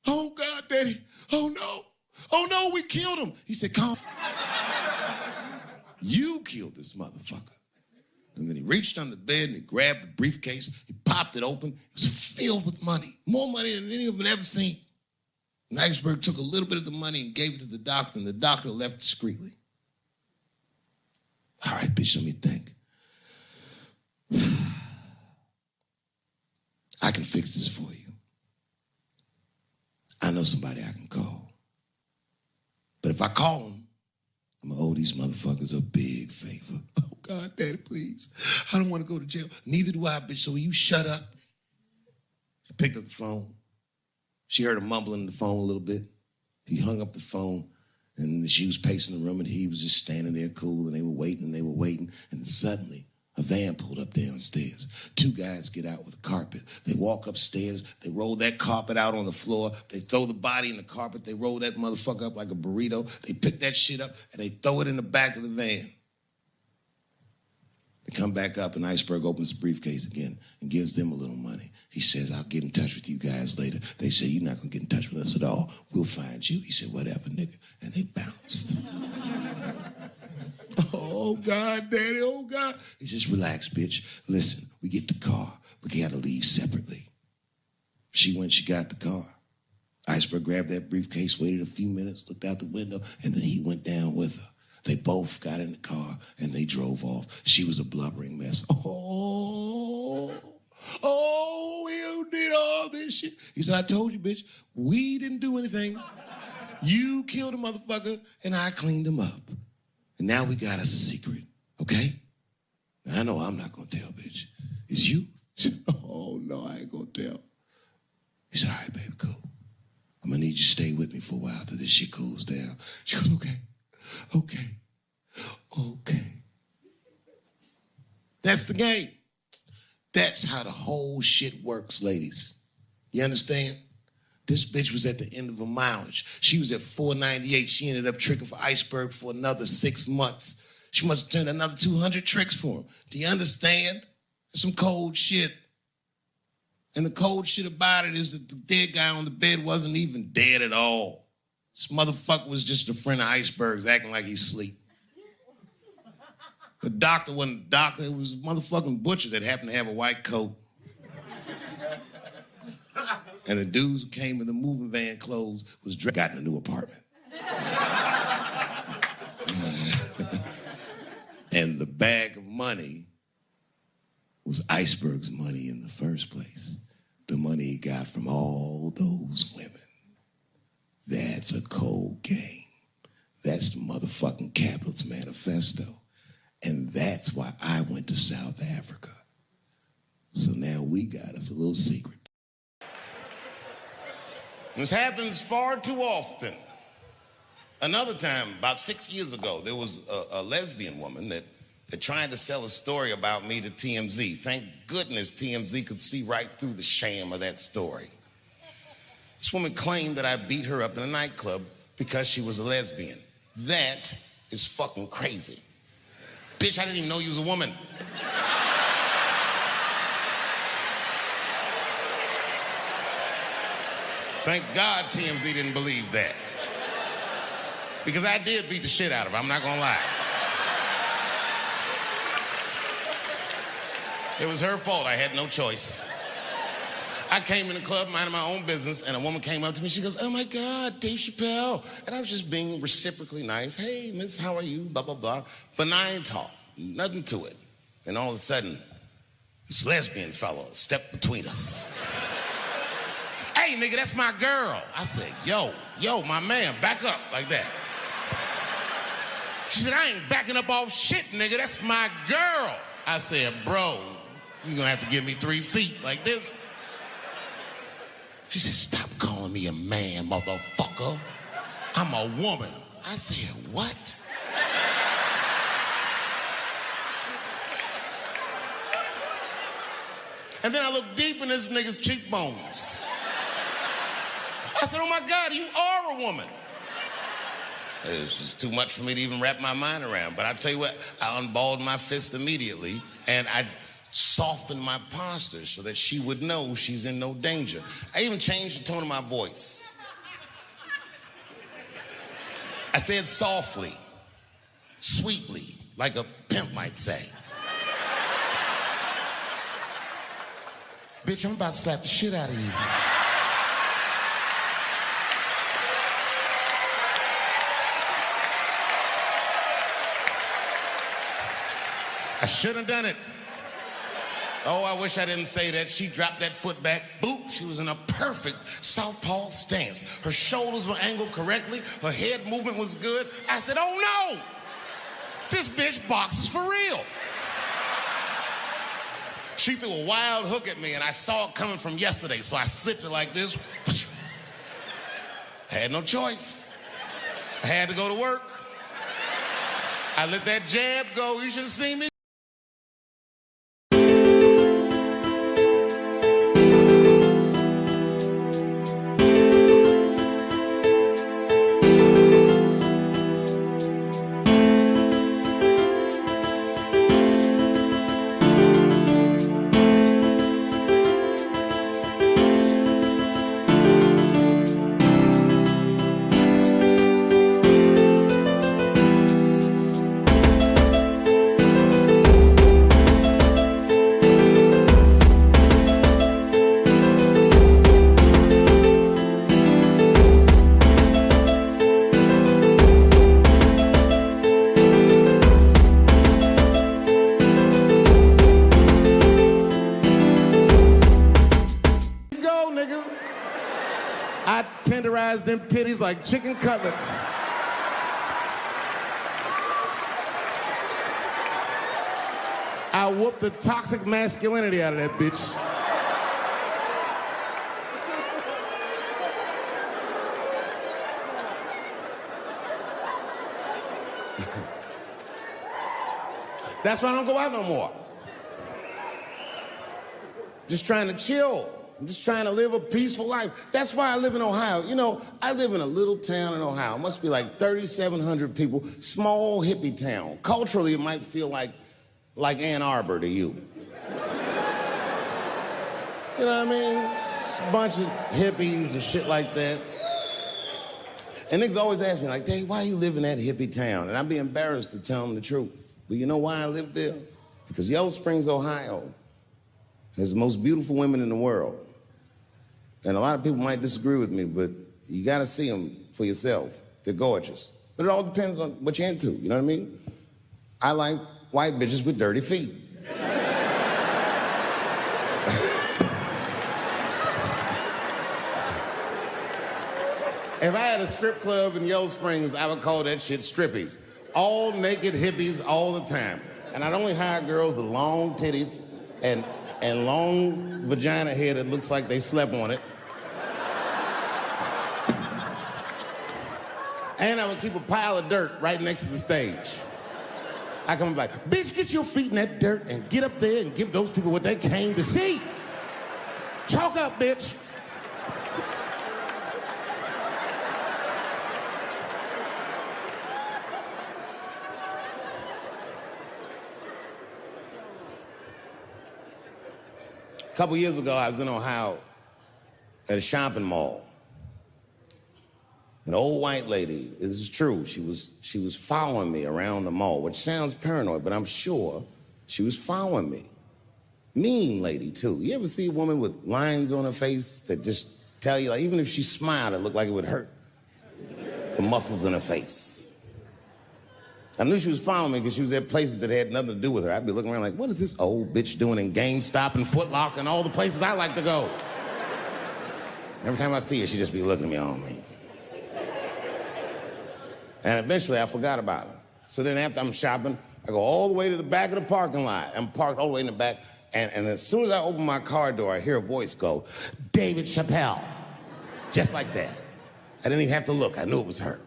"Oh, God, Daddy. Oh, no. Oh, no, we killed him." He said, "Calm. You killed this motherfucker." And then he reached under the bed and he grabbed the briefcase. He popped it open. It was filled with money. More money than any of them had ever seen. And Iceberg took a little bit of the money and gave it to the doctor, and the doctor left discreetly. "All right, bitch, let me think. I can fix this for you. I know somebody I can call. But if I call him, I'm going to owe these motherfuckers a big favor." "Oh, God, Daddy, please. I don't want to go to jail." "Neither do I, bitch, so will you shut up?" She picked up the phone. She heard him mumbling on the phone a little bit. He hung up the phone, and she was pacing the room, and he was just standing there cool, and they were waiting, and then suddenly a van pulled up downstairs. Two guys get out with a carpet. They walk upstairs. They roll that carpet out on the floor. They throw the body in the carpet. They roll that motherfucker up like a burrito. They pick that shit up, and they throw it in the back of the van. They come back up, and Iceberg opens the briefcase again and gives them a little money. He says, "I'll get in touch with you guys later." They say, "You're not going to get in touch with us at all. We'll find you." He said, "Whatever, nigga." And they bounced. "Oh, God, Daddy, oh, God." He says, "Relax, bitch. Listen, we get the car. We got to leave separately." She went, she got the car. Iceberg grabbed that briefcase, waited a few minutes, looked out the window, and then he went down with her. They both got in the car, and they drove off. She was a blubbering mess. "Oh, you did all this shit." He said, "I told you, bitch, we didn't do anything. You killed a motherfucker, and I cleaned him up. And now we got us a secret, okay? Now, I know I'm not going to tell, bitch. It's you?" She said, "Oh, no, I ain't going to tell." He said, "All right, baby, cool. I'm going to need you to stay with me for a while till this shit cools down." She goes, "Okay. That's the game. That's how the whole shit works, ladies. You understand? This bitch was at the end of her mileage. She was at 498. She ended up tricking for Iceberg for another 6 months. She must have turned another 200 tricks for him. Do you understand? That's some cold shit. And the cold shit about it is that the dead guy on the bed wasn't even dead at all. This motherfucker was just a friend of Iceberg's acting like he's asleep. The doctor wasn't a doctor. It was a motherfucking butcher that happened to have a white coat. And the dudes who came in the moving van clothes got in a new apartment. And the bag of money was Iceberg's money in the first place. The money he got from all those women. That's a cold game. That's the motherfucking capitalist manifesto. And that's why I went to South Africa. So now we got us a little secret. This happens far too often. Another time, about 6 years ago, there was a lesbian woman that tried to sell a story about me to TMZ. Thank goodness TMZ could see right through the sham of that story. This woman claimed that I beat her up in a nightclub because she was a lesbian. That is fucking crazy. Bitch, I didn't even know you was a woman. Thank God TMZ didn't believe that. Because I did beat the shit out of her, I'm not gonna lie. It was her fault, I had no choice. I came in the club minding my own business, and a woman came up to me. She goes, "Oh my God, Dave Chappelle." And I was just being reciprocally nice. "Hey, miss, how are you? Blah, blah, blah." Benign talk, nothing to it. And all of a sudden, this lesbian fellow stepped between us. "Hey, nigga, that's my girl." I said, yo, my man, back up like that. She said, "I ain't backing up off shit, nigga, that's my girl." I said, "Bro, you're gonna have to give me 3 feet like this." She said, "Stop calling me a man, motherfucker." I'm a woman. I said, what? And then I looked deep in this nigga's cheekbones. I said, oh my God, you are a woman. It was just too much for me to even wrap my mind around. But I tell you what, I unballed my fist immediately, and I softened my posture so that she would know she's in no danger. I even changed the tone of my voice. I said softly, sweetly, like a pimp might say. Bitch, I'm about to slap the shit out of you. I shouldn't have done it. Oh, I wish I didn't say that. She dropped that foot back. Boop. She was in a perfect southpaw stance. Her shoulders were angled correctly. Her head movement was good. I said, oh no! This bitch boxes for real. She threw a wild hook at me, and I saw it coming from yesterday, so I slipped it like this. I had no choice. I had to go to work. I let that jab go. You should have seen me. Them titties like chicken cutlets. I whooped the toxic masculinity out of that bitch. That's why I don't go out no more. Just trying to chill. I'm just trying to live a peaceful life. That's why I live in Ohio. You know, I live in a little town in Ohio. It must be like 3,700 people. Small hippie town. Culturally, it might feel like Ann Arbor to you. You know what I mean? Just a bunch of hippies and shit like that. And niggas always ask me, like, Dave, why you live in that hippie town? And I'd be embarrassed to tell them the truth. But you know why I live there? Because Yellow Springs, Ohio has the most beautiful women in the world. And a lot of people might disagree with me, but you gotta see them for yourself. They're gorgeous. But it all depends on what you're into, you know what I mean? I like white bitches with dirty feet. If I had a strip club in Yellow Springs, I would call that shit strippies. All naked hippies all the time. And I'd only hire girls with long titties and long vagina hair that looks like they slept on it. And I would keep a pile of dirt right next to the stage. I come like, bitch, get your feet in that dirt and get up there and give those people what they came to see. Chalk up, bitch. A couple years ago, I was in Ohio at a shopping mall. An old white lady, this is true, she was following me around the mall, which sounds paranoid, but I'm sure she was following me. Mean lady, too. You ever see a woman with lines on her face that just tell you, like, even if she smiled, it looked like it would hurt the muscles in her face? I knew she was following me because she was at places that had nothing to do with her. I'd be looking around like, what is this old bitch doing in GameStop and Foot Locker and all the places I like to go? Every time I see her, she'd just be looking at me, oh, man. And eventually, I forgot about her. So then after I'm shopping, I go all the way to the back of the parking lot. I'm parked all the way in the back. And as soon as I open my car door, I hear a voice go, David Chappelle. Just like that. I didn't even have to look. I knew it was her.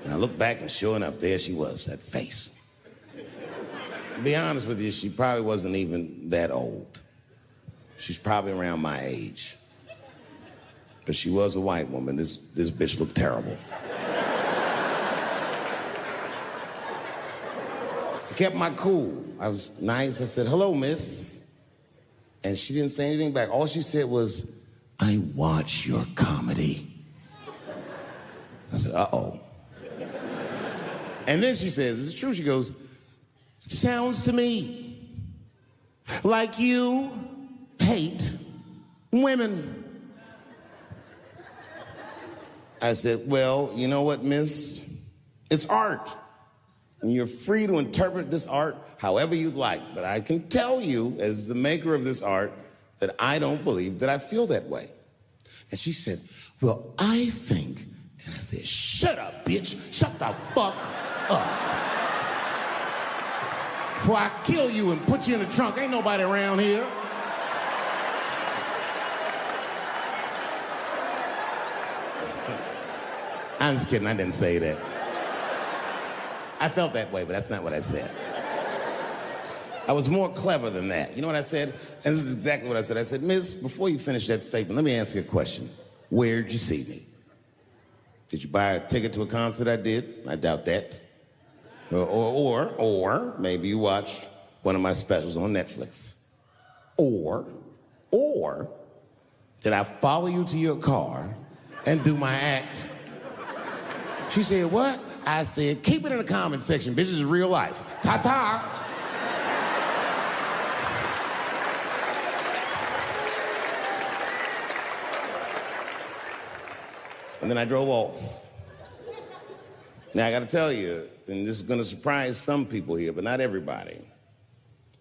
And I looked back, and sure enough, there she was, that face. To be honest with you, she probably wasn't even that old. She's probably around my age. But she was a white woman. This bitch looked terrible. I kept my cool. I was nice. I said, hello, miss. And she didn't say anything back. All she said was, I watch your comedy. I said, uh-oh. And then she says, it's true. She goes, it sounds to me like you hate women. I said, well, you know what, miss? It's art. And you're free to interpret this art however you'd like. But I can tell you, as the maker of this art, that I don't believe that I feel that way. And she said, well, I think. And I said, shut up, bitch. Shut the fuck up. Before I kill you and put you in the trunk. Ain't nobody around here. I'm just kidding. I didn't say that. I felt that way, but that's not what I said. I was more clever than that. You know what I said? And this is exactly what I said. I said, miss, before you finish that statement, let me ask you a question. Where'd you see me? Did you buy a ticket to a concert I did? I doubt that. Or maybe you watched one of my specials on Netflix. Or did I follow you to your car and do my act? She said, what? I said, keep it in the comment section, bitch. This is real life. Ta-ta. And then I drove off. Now, I got to tell you, and this is going to surprise some people here, but not everybody.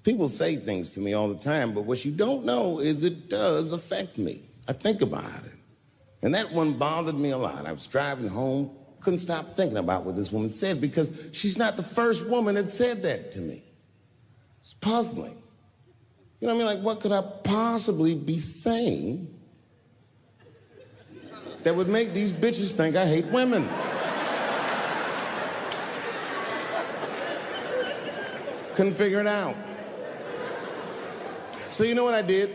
People say things to me all the time, but what you don't know is it does affect me. I think about it. And that one bothered me a lot. I was driving home, couldn't stop thinking about what this woman said because she's not the first woman that said that to me. It's puzzling. You know what I mean? Like, what could I possibly be saying that would make these bitches think I hate women? Couldn't figure it out. So you know what I did?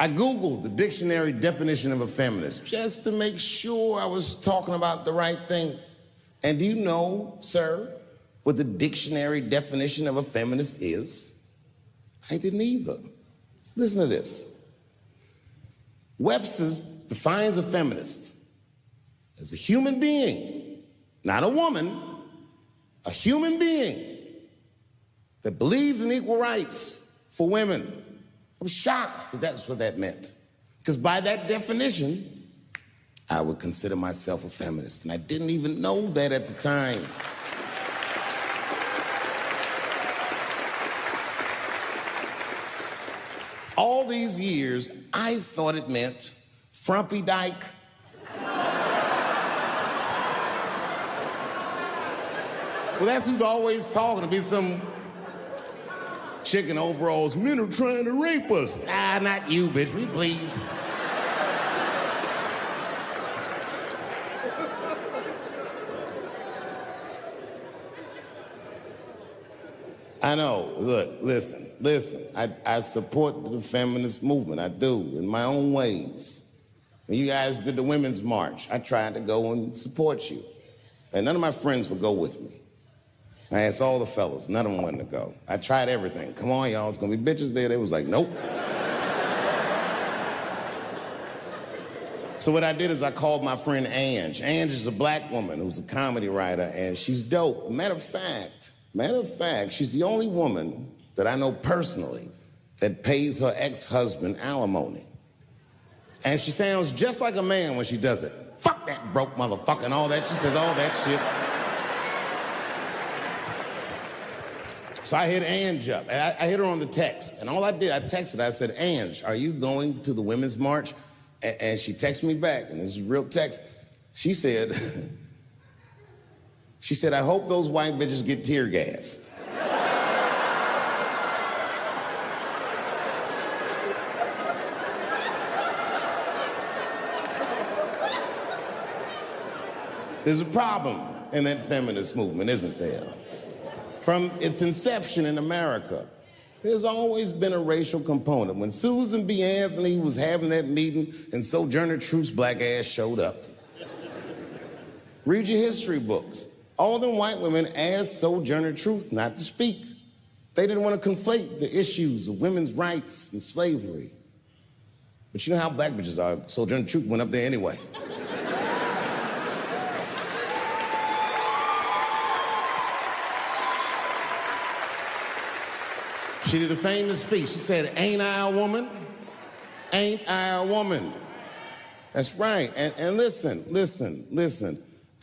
I Googled the dictionary definition of a feminist just to make sure I was talking about the right thing. And do you know, sir, what the dictionary definition of a feminist is? I didn't either. Listen to this. Webster's defines a feminist as a human being, not a woman, a human being that believes in equal rights for women. I was shocked that that's what that meant. Because by that definition, I would consider myself a feminist. And I didn't even know that at the time. All these years, I thought it meant frumpy dyke. Well, that's who's always talking, to be some chick in overalls. Men are trying to rape us. Ah, not you, bitch. Me, please. I know. Look, listen. I support the feminist movement. I do, in my own ways. When you guys did the Women's March, I tried to go and support you. And none of my friends would go with me. I asked all the fellas, none of them wanted to go. I tried everything. Come on, y'all, it's gonna be bitches there. They was like, nope. So what I did is I called my friend Ange. Ange is a black woman who's a comedy writer, and she's dope. Matter of fact, she's the only woman that I know personally that pays her ex-husband alimony. And she sounds just like a man when she does it. Fuck that broke motherfucker and all that. She says all that shit. So I hit Ange up. I hit her on the text. And all I did, I texted her. I said, Ange, are you going to the Women's March? And she texted me back, and this is real text. She said, I hope those white bitches get tear gassed. There's a problem in that feminist movement, isn't there? From its inception in America, there's always been a racial component. When Susan B. Anthony was having that meeting and Sojourner Truth's black ass showed up, read your history books. All them white women asked Sojourner Truth not to speak. They didn't want to conflate the issues of women's rights and slavery. But you know how black bitches are. Sojourner Truth went up there anyway. She did a famous speech. She said, "Ain't I a woman? Ain't I a woman?" That's right. And listen.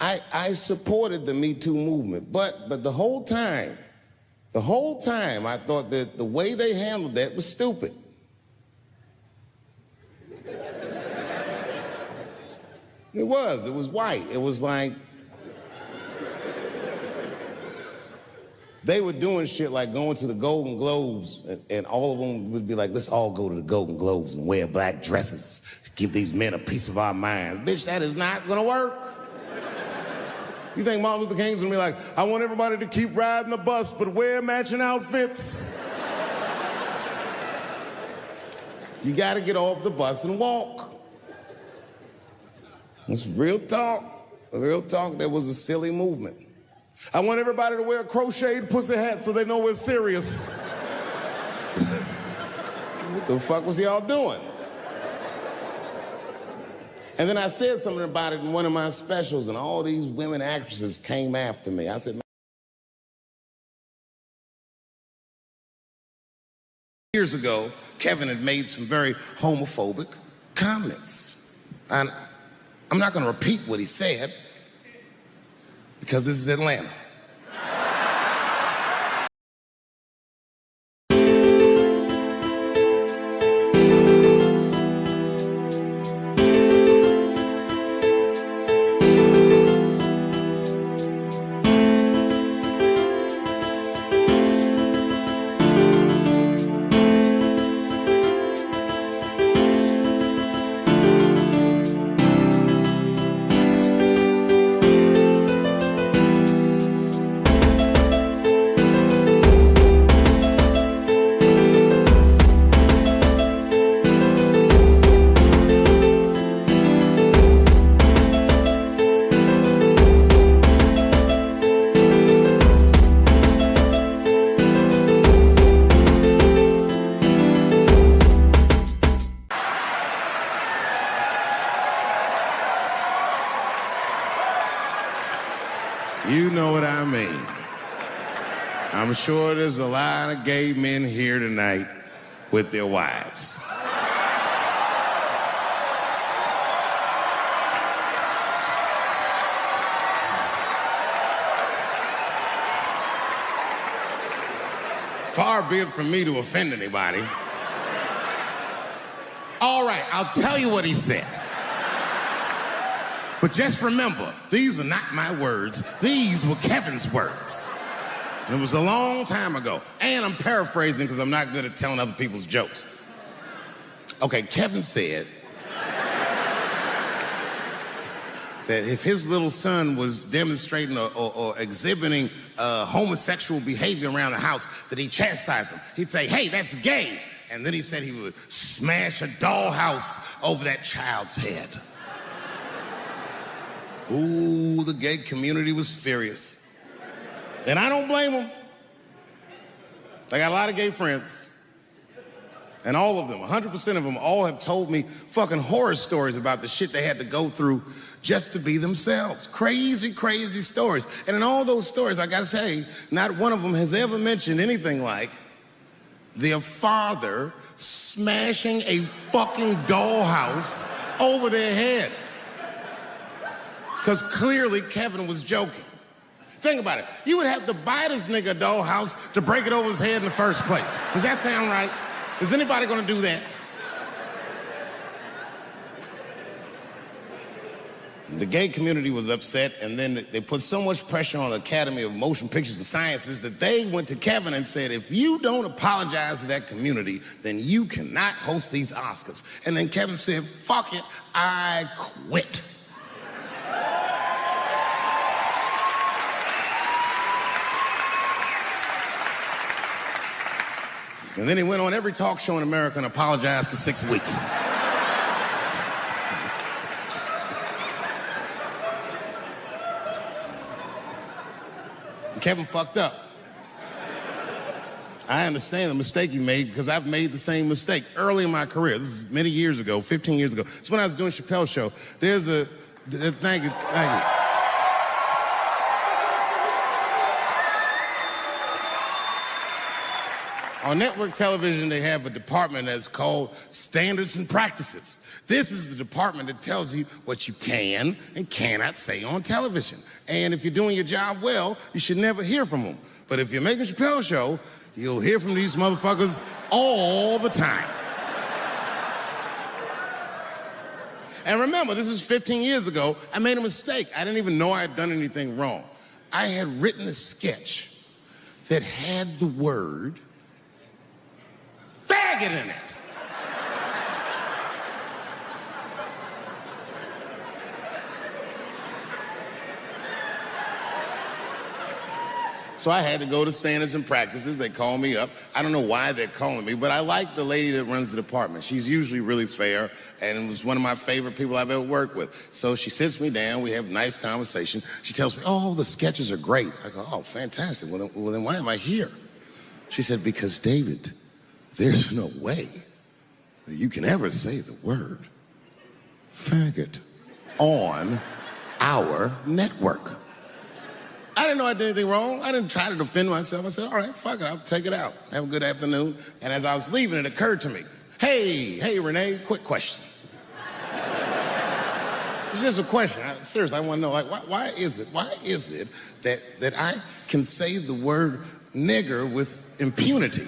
I supported the Me Too movement, but the whole time I thought that the way they handled that was stupid. It was white. It was like they were doing shit like going to the Golden Globes, and all of them would be like, let's all go to the Golden Globes and wear black dresses, give these men a piece of our minds. Bitch, that is not gonna work. You think Martin Luther King's gonna be like, I want everybody to keep riding the bus, but wear matching outfits? You gotta get off the bus and walk. It's real talk. Real talk, that was a silly movement. I want everybody to wear a crocheted pussy hat so they know we're serious. What the fuck was y'all doing? And then I said something about it in one of my specials, and all these women actresses came after me. I said, years ago, Kevin had made some very homophobic comments. And I'm not going to repeat what he said, because this is Atlanta. You know what I mean. I'm sure there's a lot of gay men here tonight with their wives. Far be it from me to offend anybody. All right, I'll tell you what he said. But just remember, these were not my words. These were Kevin's words. And it was a long time ago. And I'm paraphrasing because I'm not good at telling other people's jokes. Okay, Kevin said that if his little son was demonstrating or exhibiting homosexual behavior around the house, that he'd chastise him. He'd say, hey, that's gay. And then he said he would smash a dollhouse over that child's head. Ooh, the gay community was furious. And I don't blame them. I got a lot of gay friends. And all of them, 100% of them, all have told me fucking horror stories about the shit they had to go through just to be themselves. Crazy, crazy stories. And in all those stories, I gotta say, not one of them has ever mentioned anything like their father smashing a fucking dollhouse over their head. Because clearly Kevin was joking. Think about it. You would have to buy this nigga a dollhouse to break it over his head in the first place. Does that sound right? Is anybody gonna do that? The gay community was upset, and then they put so much pressure on the Academy of Motion Pictures and Sciences that they went to Kevin and said, if you don't apologize to that community, then you cannot host these Oscars. And then Kevin said, fuck it, I quit. And then he went on every talk show in America and apologized for 6 weeks. Kevin fucked up. I understand the mistake he made because I've made the same mistake early in my career. This is many years ago, 15 years ago. It's when I was doing Chappelle Show. There's a, thank you. On network television, they have a department that's called Standards and Practices. This is the department that tells you what you can and cannot say on television. And if you're doing your job well, you should never hear from them. But if you're making a Chappelle Show, you'll hear from these motherfuckers all the time. And remember, this was 15 years ago. I made a mistake. I didn't even know I had done anything wrong. I had written a sketch that had the word faggot in it. So I had to go to Standards and Practices. They called me up. I don't know why they're calling me, but I like the lady that runs the department. She's usually really fair and was one of my favorite people I've ever worked with. So she sits me down. We have a nice conversation. She tells me, oh, the sketches are great. I go, oh, fantastic. Well, then why am I here? She said, because, David, there's no way that you can ever say the word faggot on our network. I didn't know I did anything wrong. I didn't try to defend myself. I said, all right, fuck it, I'll take it out. Have a good afternoon. And as I was leaving, it occurred to me, hey, Renee, quick question. It's just a question. Seriously, I want to know, like, why is it that I can say the word nigger with impunity?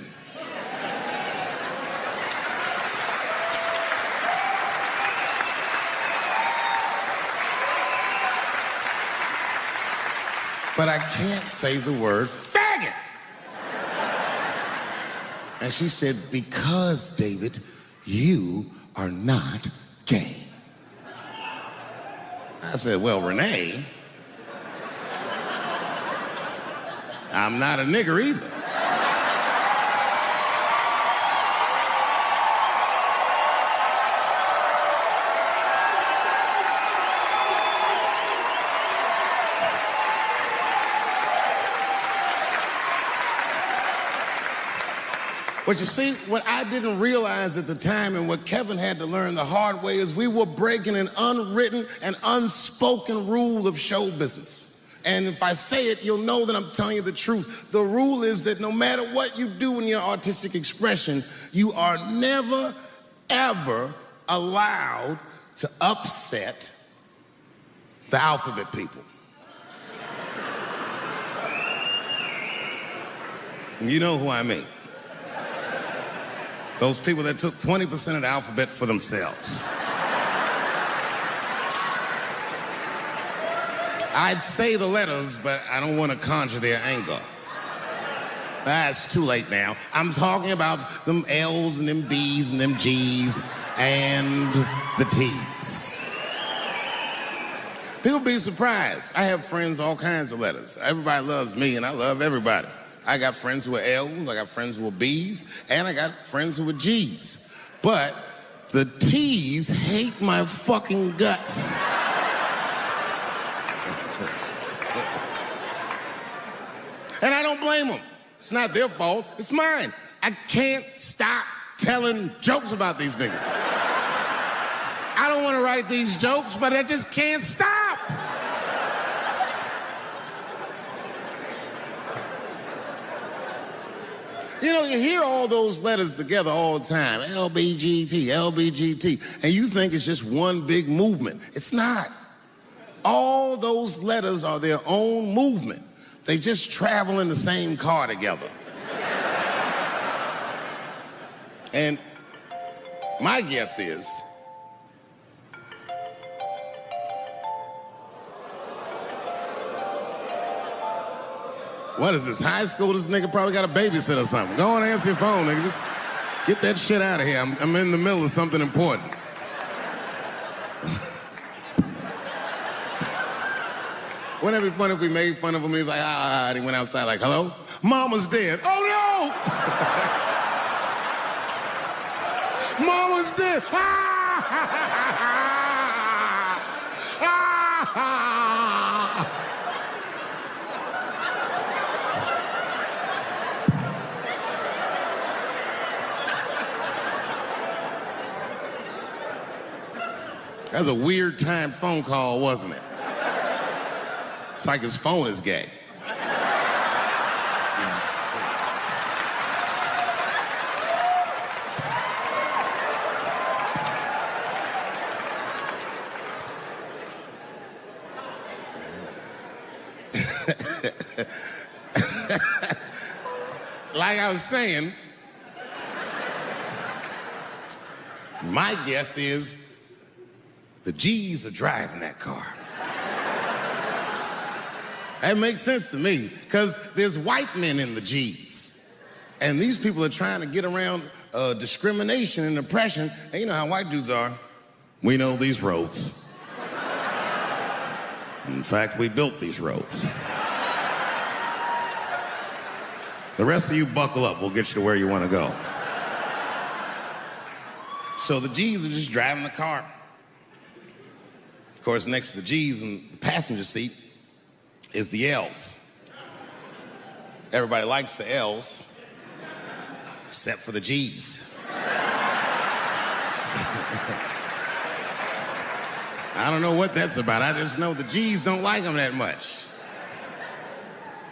But I can't say the word faggot. And she said, because, David, you are not gay. I said, well, Renee, I'm not a nigger either. But you see, what I didn't realize at the time and what Kevin had to learn the hard way is we were breaking an unwritten and unspoken rule of show business. And if I say it, you'll know that I'm telling you the truth. The rule is that no matter what you do in your artistic expression, you are never, ever allowed to upset the alphabet people. You know who I mean. Those people that took 20% of the alphabet for themselves. I'd say the letters, but I don't want to conjure their anger. It's too late now. I'm talking about them L's and them B's and them G's and the T's. People be surprised. I have friends, all kinds of letters. Everybody loves me and I love everybody. I got friends who are L's, I got friends who are B's, and I got friends who are G's. But the T's hate my fucking guts. And I don't blame them. It's not their fault, it's mine. I can't stop telling jokes about these niggas. I don't want to write these jokes, but I just can't stop. You know, you hear all those letters together all the time, LBGT, LBGT, and you think it's just one big movement. It's not. All those letters are their own movement. They just travel in the same car together. And my guess is, what is this, high school? This nigga probably got a babysitter or something. Go on and answer your phone, nigga. Just get that shit out of here. I'm in the middle of something important. Wouldn't it be funny if we made fun of him and he's like, and he went outside like, hello? Mama's dead. Oh, no! Mama's dead. That was a weird time phone call, wasn't it? It's like his phone is gay. Like I was saying, my guess is the G's are driving that car. That makes sense to me, because there's white men in the G's. And these people are trying to get around discrimination and oppression. And you know how white dudes are. We know these roads. In fact, we built these roads. The rest of you buckle up. We'll get you to where you want to go. So the G's are just driving the car. Of course, next to the G's in the passenger seat is the L's. Everybody likes the L's, except for the G's. I don't know what that's about. I just know the G's don't like them that much.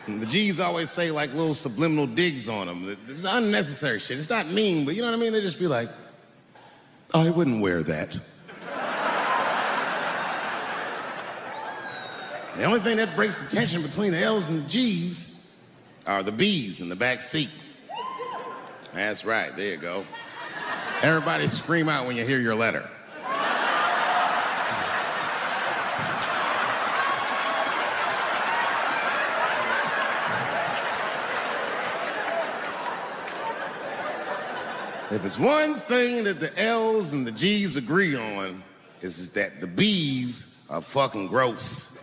And the G's always say like little subliminal digs on them. It's unnecessary shit. It's not mean, but you know what I mean? They just be like, I wouldn't wear that. The only thing that breaks the tension between the L's and the G's are the B's in the back seat. That's right, there you go. Everybody scream out when you hear your letter. If it's one thing that the L's and the G's agree on, is that the B's are fucking gross.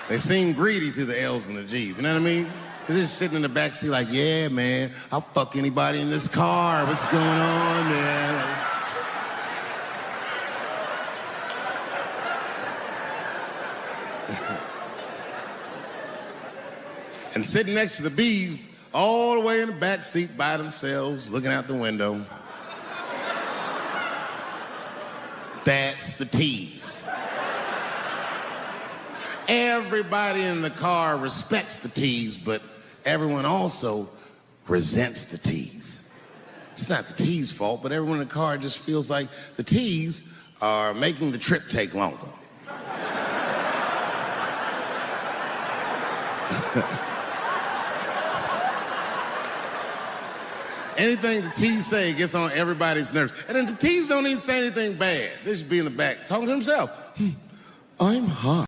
They seem greedy to the L's and the G's, you know what I mean? They're just sitting in the back seat like, yeah, man, I'll fuck anybody in this car. What's going on, man? And sitting next to the B's, all the way in the back seat by themselves, looking out the window. That's the T's. Everybody in the car respects the T's, but everyone also resents the T's. It's not the T's' fault, but everyone in the car just feels like the T's are making the trip take longer. Anything the T's say gets on everybody's nerves. And then the T's don't even say anything bad. They just be in the back talking to themselves. I'm hot.